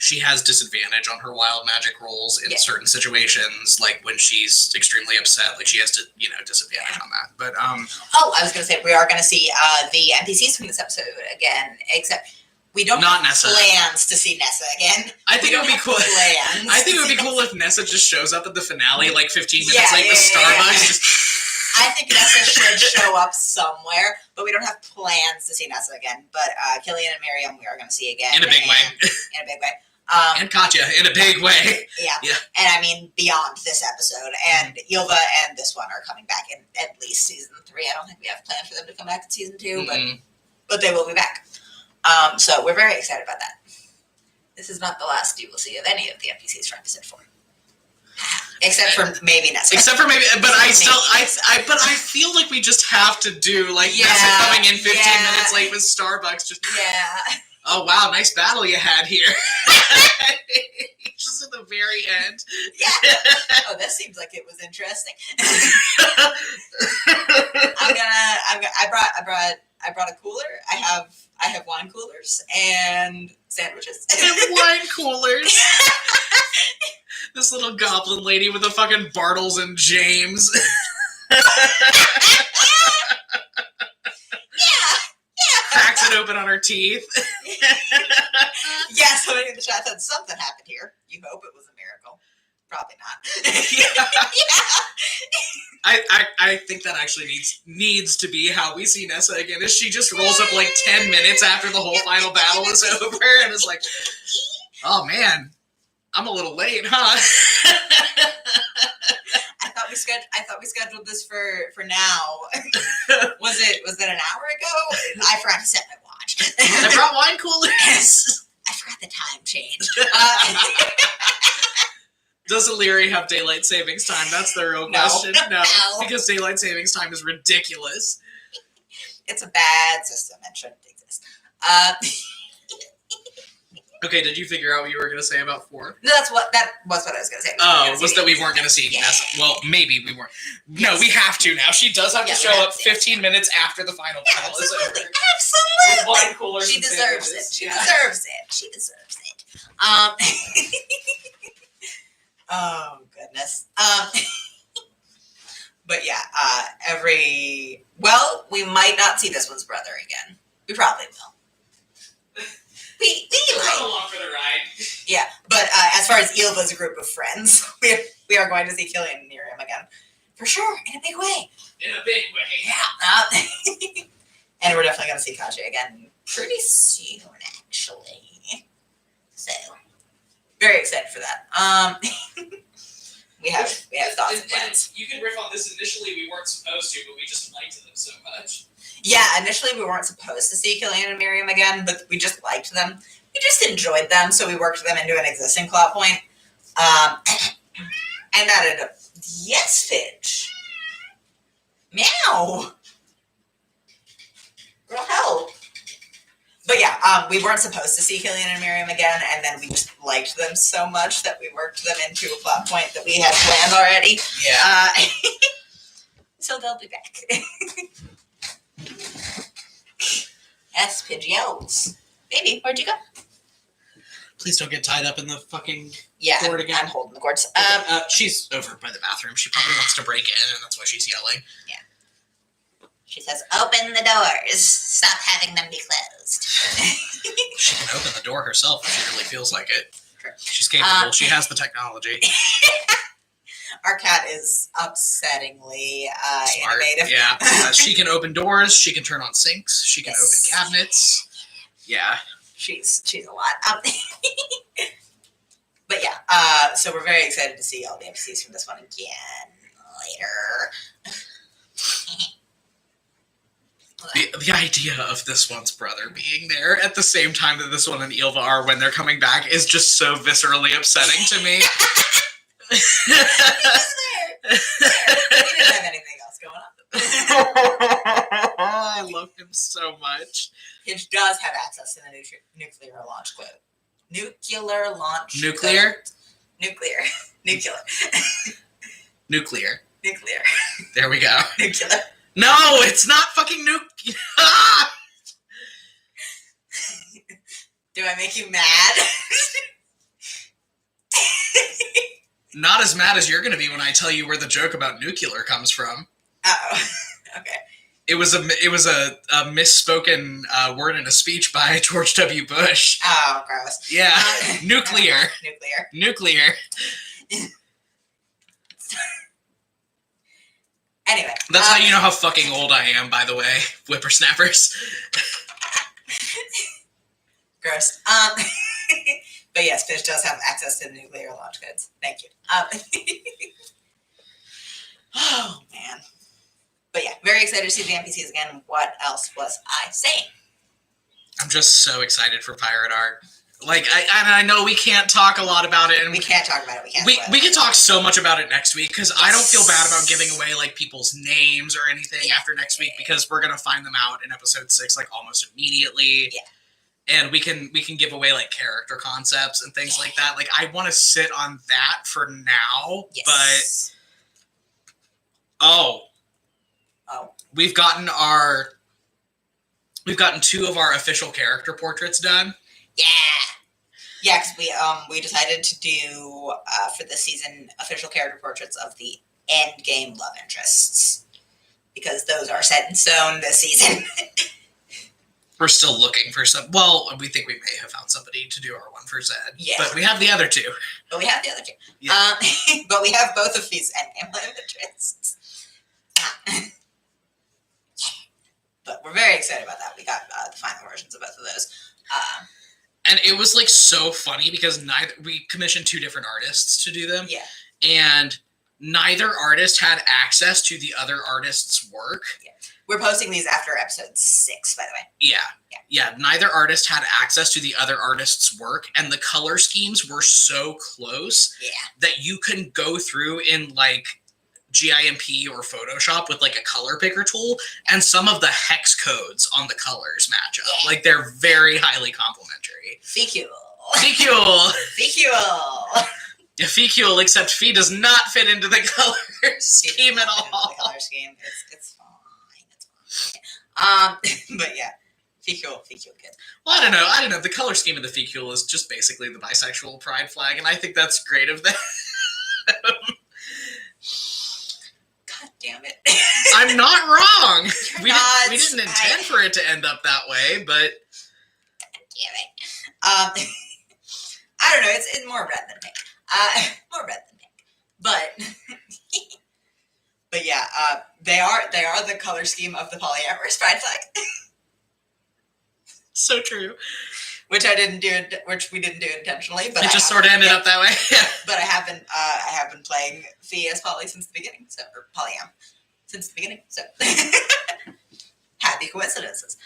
she has disadvantage on her wild magic rolls in certain situations, like when she's extremely upset, like she has to, disadvantage on that. But Oh, I was gonna say we are gonna see the NPCs from this episode again, except we don't have plans to see Nessa again. I think it would be cool. I think it would be cool if Nessa just shows up at the finale like 15 minutes late with Starbucks. I think Nessa should show up somewhere, but we don't have plans to see Nessa again. But Killian and Miriam we are going to see again. In a big way. In a big way. And Katya, in a big way. Yeah. And I mean, beyond this episode. And Ylva and this one are coming back in at least season 3. I don't think we have plans for them to come back in season 2, but they will be back. So we're very excited about that. This is not the last you will see of any of the NPCs from episode 4. Except for maybe Nessa. But I feel like we just have to do like Nessa coming in 15 minutes late with Starbucks. Oh wow, nice battle you had here. Just at the very end. Yeah. Oh, that seems like it was interesting. I brought a cooler. I have wine coolers and sandwiches. And wine coolers. This little goblin lady with a fucking Bartles and James. Yeah. Cracks it open on her teeth. Yeah, somebody in the chat said something happened here. You hope it was a miracle. Probably not. I think that actually needs to be how we see Nessa again. Is she just rolls up like 10 minutes after the whole final battle is over and is like, oh man, I'm a little late, huh? I thought we scheduled this for now. Was it an hour ago? I forgot to set my watch. I brought wine coolers. I forgot the time changed. Does Illyria have daylight savings time? That's the real question. No, because daylight savings time is ridiculous. It's a bad system and shouldn't exist. Okay, did you figure out what you were going to say about 4? No, that was what I was going to say. Was that we weren't going to see Nessa? Well, maybe we weren't. No, we have to now. She does have to show up 15 minutes after the final battle is over. Absolutely. Wine coolers. She deserves it. She deserves it. Oh goodness. But yeah, we might not see this one's brother again. We probably will. We along for the ride. Yeah, but as far as Ylva's group of friends, we are going to see Killian and Miriam again. For sure, in a big way. Yeah. And we're definitely going to see Katya again pretty soon, actually. So, very excited for that. We have thoughts and plans. You can riff on this. Initially, we weren't supposed to, but we just liked them so much. Yeah, initially we weren't supposed to see Killian and Miriam again, but we just liked them. we just enjoyed them, so we worked them into an existing plot point. And added a yes, Fidge. Meow. Girl, help. But yeah, we weren't supposed to see Killian and Miriam again, and then we just liked them so much that we worked them into a plot point that we had planned already. Yeah. So they'll be back. Yes, Pidgeots. Baby, where'd you go? Please don't get tied up in the fucking cord again. I'm holding the cords. She's over by the bathroom. She probably wants to break in, and that's why she's yelling. Yeah. She says, open the doors. Stop having them be closed. She can open the door herself if she really feels like it. True. She's capable. She has the technology. Our cat is upsettingly Smart. innovative. Yeah. She can open doors. She can turn on sinks. She can open cabinets. Yeah. She's a lot. But yeah, so we're very excited to see all the NPCs from this one again later. The idea of this one's brother being there at the same time that this one and Ylva are when they're coming back is just so viscerally upsetting to me. He was there. He didn't have anything else going on. I love him so much. Hitch does have access to the nuclear launch code. Nuclear launch. Nuclear? Code. Nuclear. Nuclear. Nuclear. Nuclear. There we go. Nuclear. No, it's not fucking nuclear. Do I make you mad? Not as mad as you're going to be when I tell you where the joke about nuclear comes from. Oh, okay. It was a misspoken word in a speech by George W. Bush. Oh, gross. Yeah, nuclear. Nuclear. Anyway. That's how you know how fucking old I am, by the way, whippersnappers. Gross. But yes, Fish does have access to the nuclear launch codes. Thank you. Oh, man. But yeah, very excited to see the NPCs again. What else was I saying? I'm just so excited for pirate art. Like, I know we can't talk a lot about it. And we can't talk about it. We can talk so much about it next week, because I don't feel bad about giving away, like, people's names or anything after next week, because we're going to find them out in episode 6, like, almost immediately. Yeah. And we can give away, like, character concepts and things like that. Like, I want to sit on that for now, yes. but... Oh. We've gotten 2 of our official character portraits done. Yeah, because we decided to do for this season official character portraits of the end game love interests, because those are set in stone this season. We're still looking for some. Well, we think we may have found somebody to do our one for Zed. Yeah, but we have the other 2. Yeah. But we have both of these end game love interests. But we're very excited about that. We got the final versions of both of those. And it was, like, so funny because we commissioned 2 different artists to do them. Yeah. And neither artist had access to the other artist's work. Yeah. We're posting these after episode 6, by the way. Yeah. Neither artist had access to the other artist's work, and the color schemes were so close that you can go through in, like, GIMP or Photoshop with, like, a color picker tool, and some of the hex codes on the colors match up. Yeah. Like, they're very highly complementary. Fecule. Fecule, except Fee does not fit into the color scheme at all. The color scheme, it's fine. But yeah, Fecule good. Well, I don't know. The color scheme of the Fecule is just basically the bisexual pride flag, and I think that's great of them. God damn it. I'm not wrong. We didn't intend for it to end up that way, but... God damn it. I don't know. It's more red than pink. But yeah, they are the color scheme of the polyamorous pride flag. So true. Which we didn't do intentionally, but it just sort of ended up that way. But I have been playing Fee as poly since the beginning, or polyam since the beginning. So happy coincidences.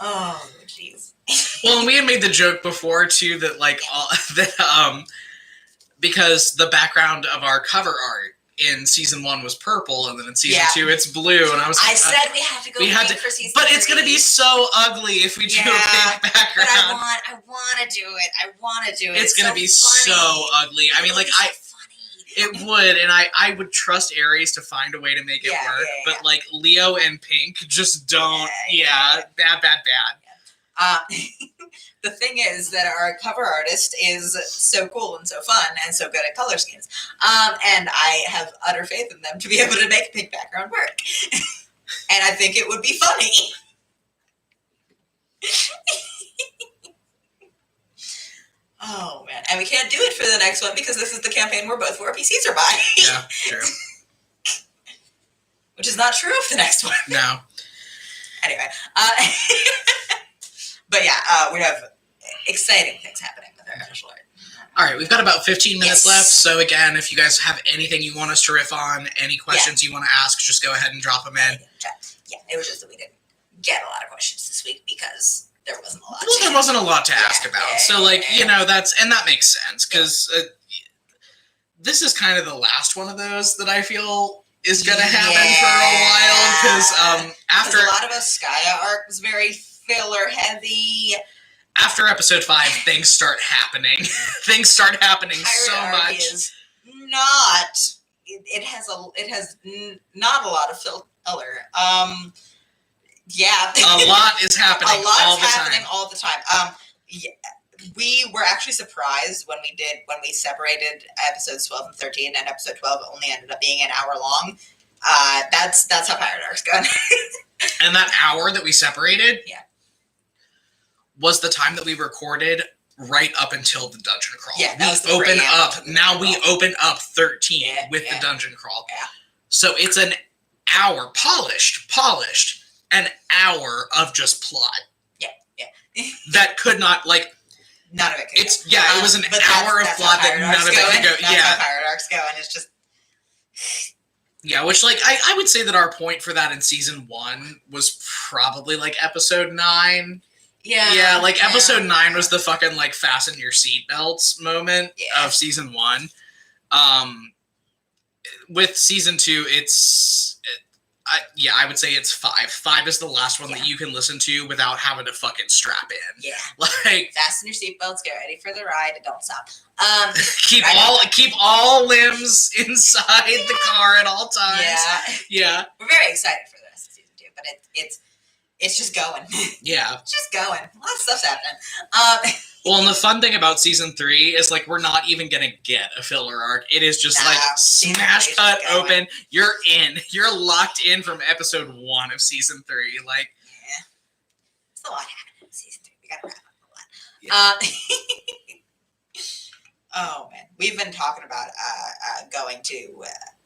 Oh, jeez. Well, and we had made the joke before too that because the background of our cover art in season 1 was purple, and then in season 2 it's blue, and I said we had to go pink for season 3. But it's gonna be so ugly if we do a pink background. But I want to do it. It's gonna be so ugly. I mean, it would, and I would trust Aries to find a way to make it work, but like Leo and Pink just don't. Bad. The thing is that our cover artist is so cool and so fun and so good at color schemes. And I have utter faith in them to be able to make a pink background work. And I think it would be funny. Oh, man. And we can't do it for the next one because this is the campaign where both of our PCs are by. Yeah, true. Which is not true of the next one. No. Anyway. But yeah, we have exciting things happening with our official art. All right, we've got about 15 minutes left. So again, if you guys have anything you want us to riff on, any questions you want to ask, just go ahead and drop them in. Yeah, it was just that we didn't get a lot of questions this week because there wasn't a lot. Well, there wasn't a lot to ask about. So that makes sense because this is kind of the last one of those that I feel is going to happen for a while because after a lot of us, Skya arc was very filler heavy. After episode 5, things start happening. Things start happening so much. Is not. It has not a lot of filler. Yeah. A lot is happening. All the time. We were actually surprised when we separated episodes 12 and 13, and episode 12 only ended up being an hour long. That's how Pirate Arc's going. And that hour that we separated, was the time that we recorded right up until the dungeon crawl. Yeah, we open up 13 with the dungeon crawl. Yeah. So it's an hour, polished, an hour of just plot. Yeah. That could not, none of it could go. It was an hour of plot that none of it could go. That's how Pirate Arc's going. It's just... Yeah, which, I would say that our point for that in season 1 was probably, episode 9. Yeah, episode 9 was the fucking, fasten your seatbelts moment of season 1. With season 2, I would say it's 5. 5 is the last one that you can listen to without having to fucking strap in. Yeah. Fasten your seatbelts, get ready for the ride, and don't stop. Keep all limbs inside the car at all times. Yeah. We're very excited for the rest of season 2, but it's just going. Yeah. It's just going. A lot of stuff's happening. Well, and the fun thing about season 3 is, we're not even going to get a filler arc. It is just, smash cut open. You're in. You're locked in from episode 1 of season 3. Yeah. There's a lot happening in season 3. We got to wrap up a lot. Oh, man. We've been talking about going to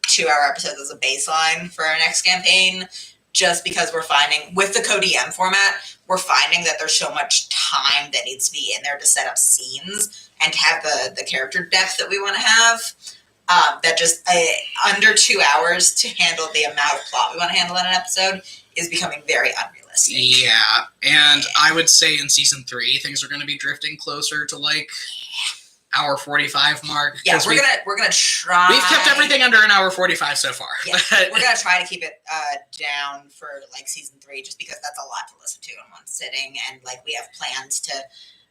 2-hour episodes as a baseline for our next campaign. Just because we're finding, with the co-DM format, we're finding that there's so much time that needs to be in there to set up scenes and to have the character depth that we want to have. That just under 2 hours to handle the amount of plot we want to handle in an episode is becoming very unrealistic. Yeah, and I would say in season 3, things are going to be drifting closer to hour 45 mark. Yeah, we're gonna try. We've kept everything under an hour 45 so far. Yeah, we're gonna try to keep it down for season 3, just because that's a lot to listen to in one sitting, and we have plans to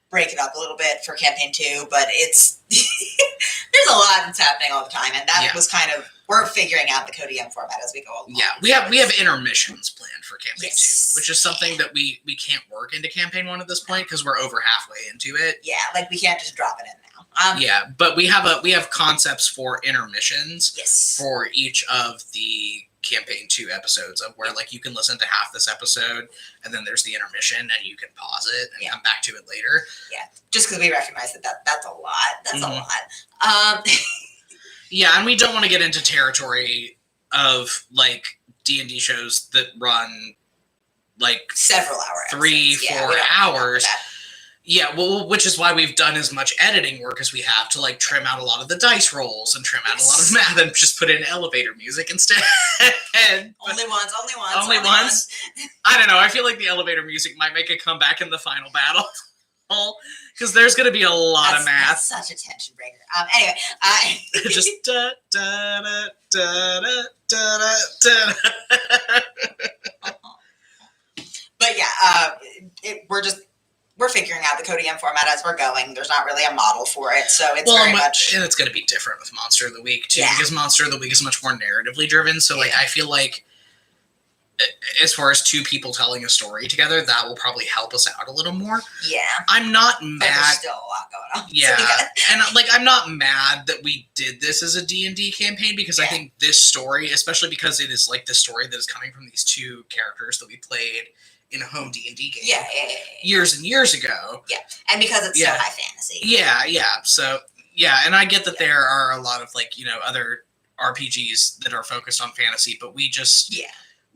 break it up a little bit for campaign 2. But it's there's a lot that's happening all the time, and that was kind of, we're figuring out the co-DM format as we go along. Yeah, we have intermissions planned for campaign 2, which is something that we can't work into campaign 1 at this point because we're over halfway into it. Yeah, we can't just drop it in now. But we have concepts for intermissions for each of the campaign 2 episodes of where you can listen to half this episode and then there's the intermission and you can pause it and come back to it later. Yeah, just because we recognize that's a lot. That's a lot. Yeah, and we don't want to get into territory of D&D shows that run several hours, 3-4 hours. Yeah, well, which is why we've done as much editing work as we have to like trim out a lot of the dice rolls and trim out a lot of math and just put in elevator music instead. Only once. Only once. I don't know. I feel like the elevator music might make a comeback in the final battle. Because there's going to be a lot of math. That's such a tension breaker. Anyway, just da da da da da da da. But yeah, we're figuring out the Cody M format as we're going. There's not really a model for it, so it's very much. And it's going to be different with Monster of the Week too, Yeah. because Monster of the Week is much more narratively driven. So like, I feel like, as far as two people telling a story together, that will probably help us out a little more. Yeah. I'm not mad. But there's still a lot going on. Yeah, and like I'm not mad that we did this as a D&D campaign because I think this story, especially because it is like the story that is coming from these two characters that we played in a home D&D game years and years ago. Yeah, and because it's so high fantasy. Yeah. So, and I get that there are a lot of like, other RPGs that are focused on fantasy, but we just...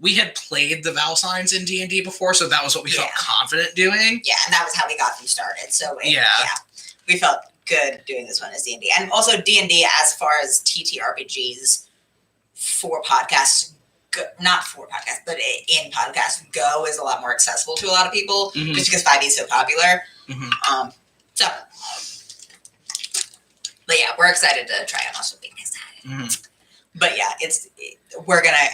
We had played the vowel signs in D&D before, so that was what we felt confident doing. Yeah, and that was how we got them started. So, we felt good doing this one as D&D. And also D&D, as far as TTRPGs for podcasts, not for podcasts, but in podcasts, Go is a lot more accessible to a lot of people, just because 5e is so popular. But yeah, we're excited to try it. Also being excited. But yeah, we're just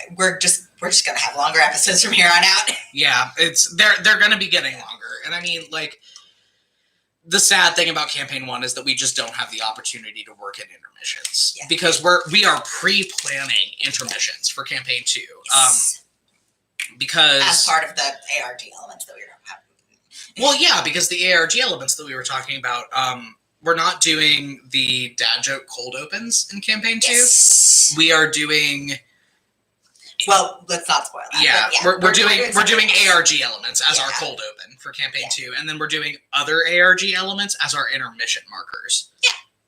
gonna have longer episodes from here on out. Yeah, they're gonna be getting longer, and I mean, like, the sad thing about campaign 1 is that we just don't have the opportunity to work in intermissions because we are pre-planning intermissions for campaign 2. Because as part of the ARG elements that we were talking about. Well, yeah, because the ARG elements that we were talking about, we're not doing the dad joke cold opens in campaign 2. Yes. We are doing. Well, let's not spoil that. Yeah, we're doing ARG elements as our cold open for campaign 2, and then we're doing other ARG elements as our intermission markers.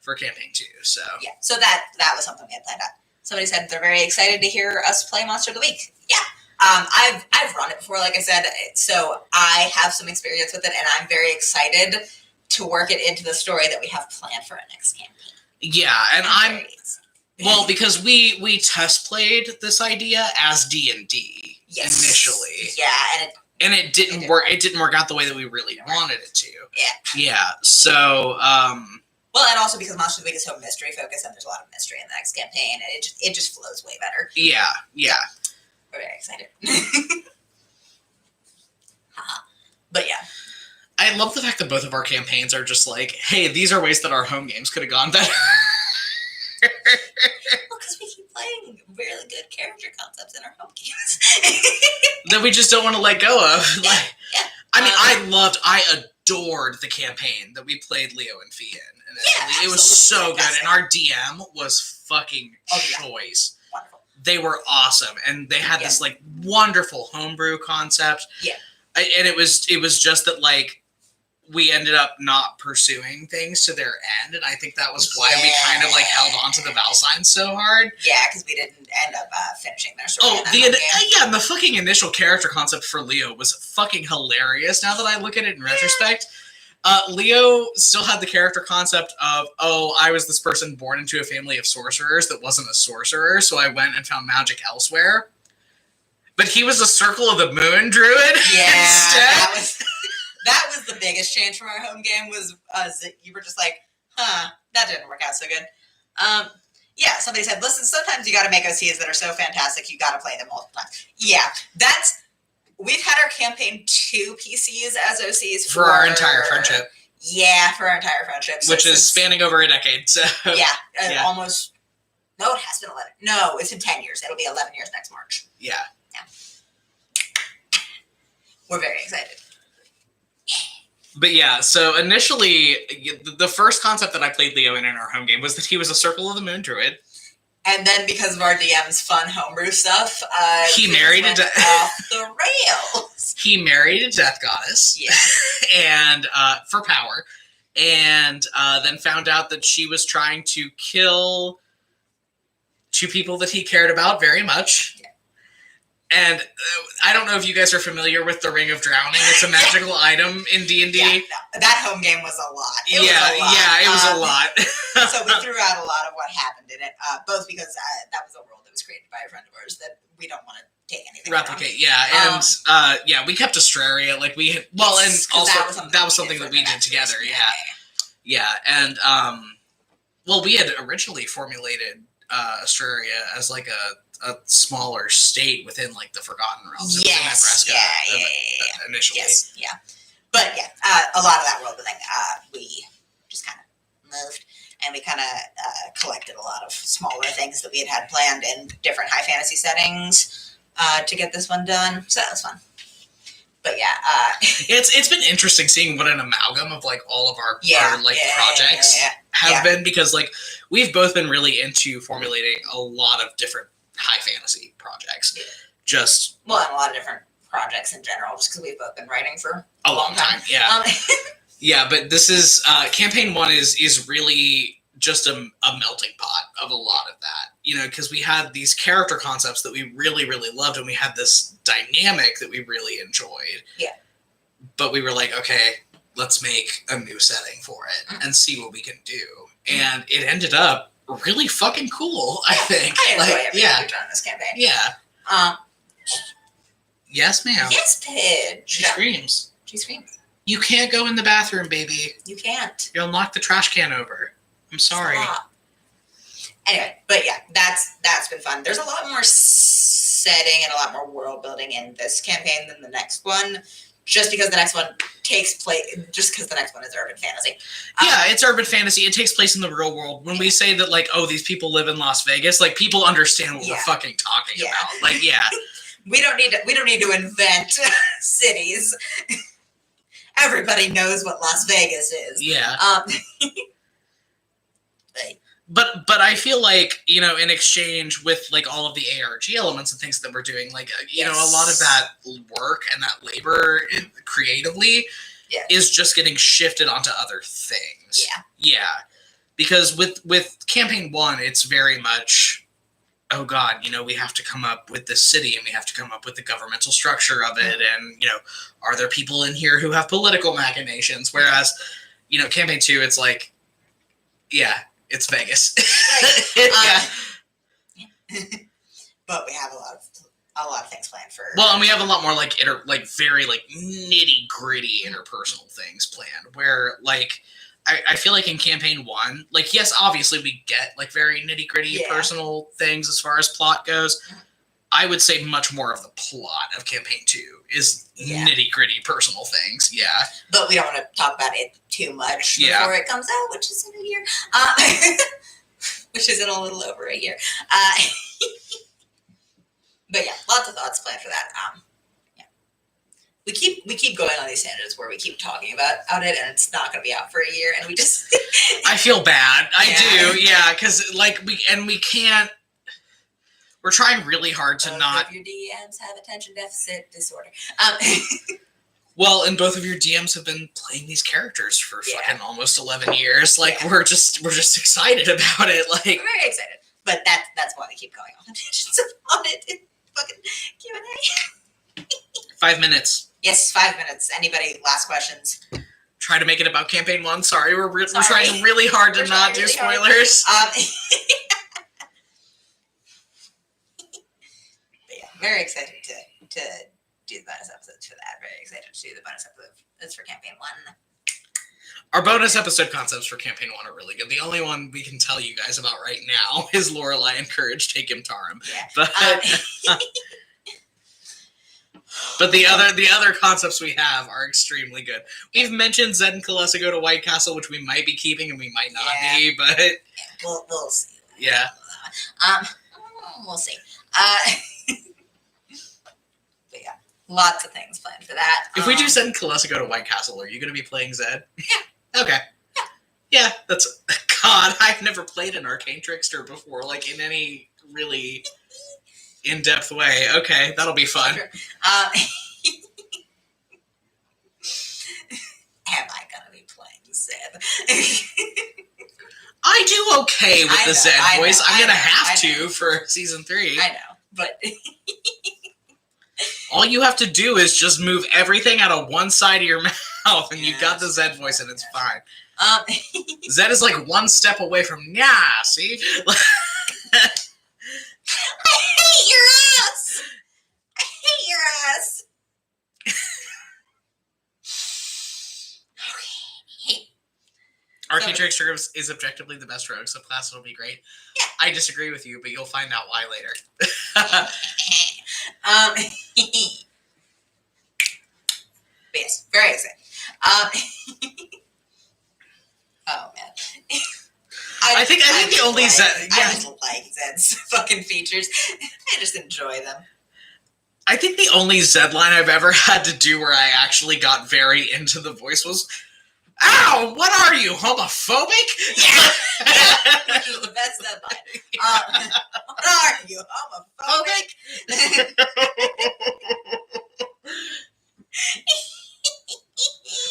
For campaign 2. So so that was something we had planned out. Somebody said they're very excited to hear us play Monster of the Week. Yeah. I've run it before, like I said, so I have some experience with it, and I'm very excited to work it into the story that we have planned for our next campaign. Yeah, and well, because we test played this idea as D&D initially. Yeah, and it didn't work. It didn't work out the way that we really wanted it to. Yeah. So. Well, and also because Monster of the Week is so mystery focused, and there's a lot of mystery in the next campaign, and it just flows way better. Yeah. We're very excited. But yeah. I love the fact that both of our campaigns are just like, hey, these are ways that our home games could have gone better. Well, because we keep playing really good character concepts in our home games. That we just don't want to let go of. I mean, I adored the campaign that we played Leo and Fee in. And it was so good. And our DM was fucking choice. Wonderful. They were awesome. And they had this like wonderful homebrew concept. Yeah. And it was just that like we ended up not pursuing things to their end, and I think that was why we kind of like held on to the vowel signs so hard. Yeah, because we didn't end up finishing their story. And the fucking initial character concept for Leo was fucking hilarious. Now that I look at it in retrospect, Leo still had the character concept of, I was this person born into a family of sorcerers that wasn't a sorcerer, so I went and found magic elsewhere. But he was a Circle of the Moon druid. Yeah, instead. That was the biggest change from our home game was you were just like, that didn't work out so good. Somebody said, listen, sometimes you got to make OCs that are so fantastic you got to play them multiple times. Yeah, we've had our campaign 2 PCs as OCs for our entire friendship. Yeah, for our entire friendship. Which is spanning over a decade. So almost. No, it has been 11. No, it's been 10 years. It'll be 11 years next March. Yeah. We're very excited. But yeah, so initially, the first concept that I played Leo in our home game was that he was a Circle of the Moon druid. And then because of our DM's fun homebrew stuff, he married off the rails. He married a death goddess. Yeah. And for power. And then found out that she was trying to kill 2 people that he cared about very much. And I don't know if you guys are familiar with the Ring of Drowning. It's a magical item in D&D. Yeah, no, that home game was a lot. It was a lot. So we threw out a lot of what happened in it, both because that was a world that was created by a friend of ours that we don't want to take anything replicate. from. And we kept Astraria. Like we had, well, and also that was something that we did together. Yeah, and we had originally formulated Astraria as like a smaller state within like the Forgotten Realms. Yes, initially. Yes, yeah. But yeah, a lot of that world building, we just kind of moved, and we kind of collected a lot of smaller things that we had planned in different high fantasy settings to get this one done. So that was fun. But yeah, it's been interesting seeing what an amalgam of like all of our projects have been, because like we've both been really into formulating a lot of different high fantasy projects. And a lot of different projects in general, just because we've both been writing for a long time. Yeah. But this is campaign 1 is really just a melting pot of a lot of that, because we had these character concepts that we really, really loved, and we had this dynamic that we really enjoyed. Yeah. But we were like, okay, let's make a new setting for it and see what we can do. And it ended up really fucking cool, I think. I enjoy everything we've done in this campaign. Yeah. Yes, ma'am. Yes, Pidge. She screams. She screams. You can't go in the bathroom, baby. You can't. You'll knock the trash can over. I'm sorry. Stop. Anyway, but yeah, that's been fun. There's a lot more setting and a lot more world building in this campaign than the next one. Just because the next one takes place, just because the next one is urban fantasy. It's urban fantasy. It takes place in the real world. When we say that, like, oh, these people live in Las Vegas, like, people understand what we're fucking talking about. Like, we don't need to invent cities. Everybody knows what Las Vegas is. Yeah. But I feel like, in exchange with like all of the ARG elements and things that we're doing, like, a lot of that work and that labor creatively is just getting shifted onto other things. Yeah. Because with campaign 1, it's very much, oh God, we have to come up with this city and we have to come up with the governmental structure of it. And, are there people in here who have political machinations? Whereas, campaign 2, it's like, it's Vegas. But we have a lot of things planned for. Well, and we have a lot more very nitty gritty interpersonal things planned. Where I feel like in campaign 1, yes, obviously we get very nitty gritty personal things as far as plot goes. I would say much more of the plot of campaign 2 is nitty gritty personal things. Yeah. But we don't want to talk about it too much before it comes out, which is in a year. Which is in a little over a year. But yeah, lots of thoughts planned for that. We keep going on these tangents where we keep talking about it, and it's not going to be out for a year, and we just. I feel bad. I do, because we can't. We're trying really hard to not. Both of your DMs have attention deficit disorder. Well, and both of your DMs have been playing these characters for fucking almost 11 years. We're just excited about it. We're very excited, but that's why we keep going on tangents about it in fucking Q&A. 5 minutes. Yes, 5 minutes. Anybody? Last questions. Try to make it about campaign 1. Sorry, we're trying really hard to not do spoilers. Very excited to do the bonus episodes for that. Very excited to do the bonus episodes for campaign 1. Our bonus episode concepts for campaign 1 are really good. The only one we can tell you guys about right now is Lorelai and Courage Take Him Tarim. Yeah. But the other concepts we have are extremely good. We've mentioned Zed and Kalesa go to White Castle, which we might be keeping and we might not be, but we'll see. Yeah. We'll see. But yeah, lots of things planned for that. If we do Zed and Kalesa go to White Castle, are you going to be playing Zed? Yeah. Okay. Yeah, that's... God, I've never played an Arcane Trickster before, in any really in-depth way. Okay, that'll be fun. Sure. Am I going to be playing Zed? I do okay with the Zed voice. I'm going to have to for season 3. I know, but... all you have to do is just move everything out of one side of your mouth, and you've got the Zed voice, and it's fine. Zed is like one step away from see? I hate your ass! I hate your ass! Okay. Archaeotrix is objectively the best rogue, so class will be great. Yeah. I disagree with you, but you'll find out why later. But yes, very exciting. Oh man. I think the only Zed. Yeah. I just like Zed's fucking features. I just enjoy them. I think the only Zed line I've ever had to do where I actually got very into the voice was, "Ow! What are you, homophobic?" Yeah, which is the best Zed line. What are you, homophobic?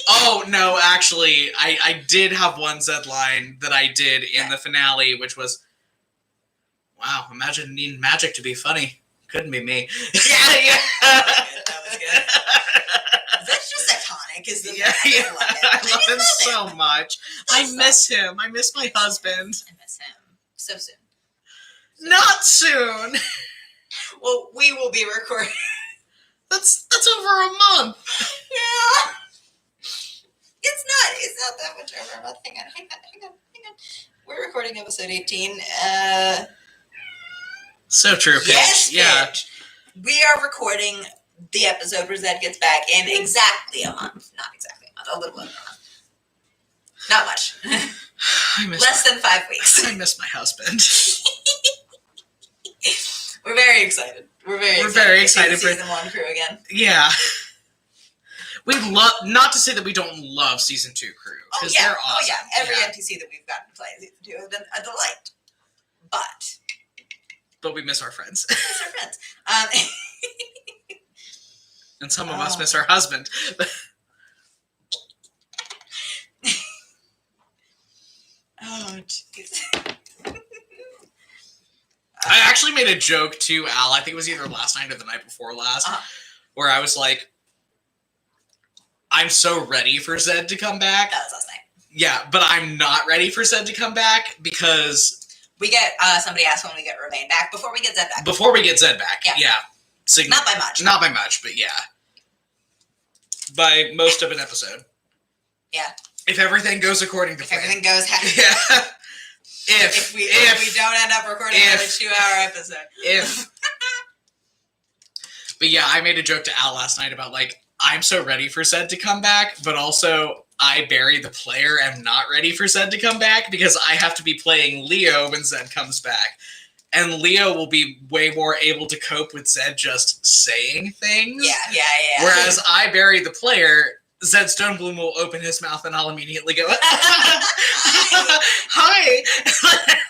Oh, no, actually, I did have one Zed line that I did in the finale, which was, "Wow, imagine needing magic to be funny. Couldn't be me." Yeah. That was good. That's just iconic, isn't it? Yeah. I love him so much. I miss him. I miss my husband. I miss him. So soon. Not soon. Well, we will be recording. That's over a month. Yeah. It's not that much over a month. Hang on. We're recording episode 18. So true, Paige. Yes, yeah. Paige. We are recording the episode where Zed gets back in exactly a month. Not exactly a month, a little over a month. Not much. Less than 5 weeks. I miss my husband. We're very excited. We're very excited for season 1 crew again. Yeah. We love, not to say that we don't love season 2 crew, because they're awesome. Oh yeah, every NPC that we've gotten to play in season 2 has been a delight. But we miss our friends. We miss our friends. And some of us miss our husband. Oh, jeez. I actually made a joke to Al, I think it was either last night or the night before last, where I was like, I'm so ready for Zed to come back. That was last night. Yeah, but I'm not ready for Zed to come back because... We get, somebody asked when we get Remain back, before we get Zed back. Before we get Zed back, yeah. Not by much. Not by much, but yeah. By most of an episode. Yeah. If everything goes according to plan. Everything goes yeah. If we don't end up recording another 2-hour episode. But yeah, I made a joke to Al last night about, like, I'm so ready for Zed to come back, but also I, Barry the player, am not ready for Zed to come back because I have to be playing Leo when Zed comes back. And Leo will be way more able to cope with Zed just saying things. Yeah. Whereas I, Barry the player, Zed Stonebloom will open his mouth and I'll immediately go, "Hi!"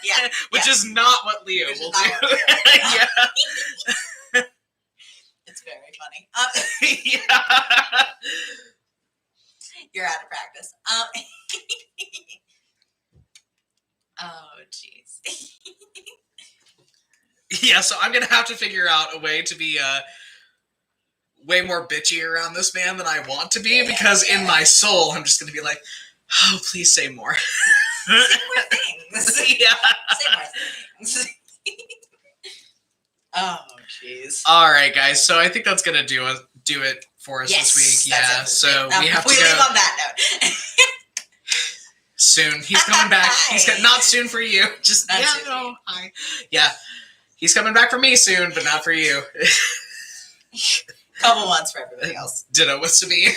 Yeah. Which is not what Leo will do. Yeah. It's very funny. Yeah. You're out of practice. Oh, jeez. Yeah, so I'm gonna have to figure out a way to be way more bitchy around this man than I want to be, because in my soul I'm just gonna be like, "Oh, please say more." Say more things. Yeah. Say more things. Oh, jeez. All right, guys. So I think that's gonna do it for us this week. Yeah. So we have to go. leave on that note. Soon. He's coming back. Not soon for you. Just not soon. Hi. Yeah. He's coming back for me soon, but not for you. Couple months for everybody else. Ditto with Sabine.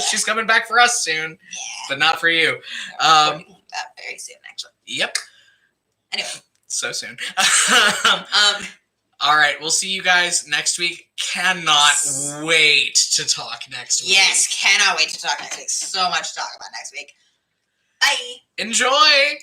She's coming back for us soon, but not for you. Very soon, actually. Yep. Anyway. So soon. All right, we'll see you guys next week. Cannot wait to talk next week. Yes, cannot wait to talk next week. So much to talk about next week. Bye. Enjoy. Bye.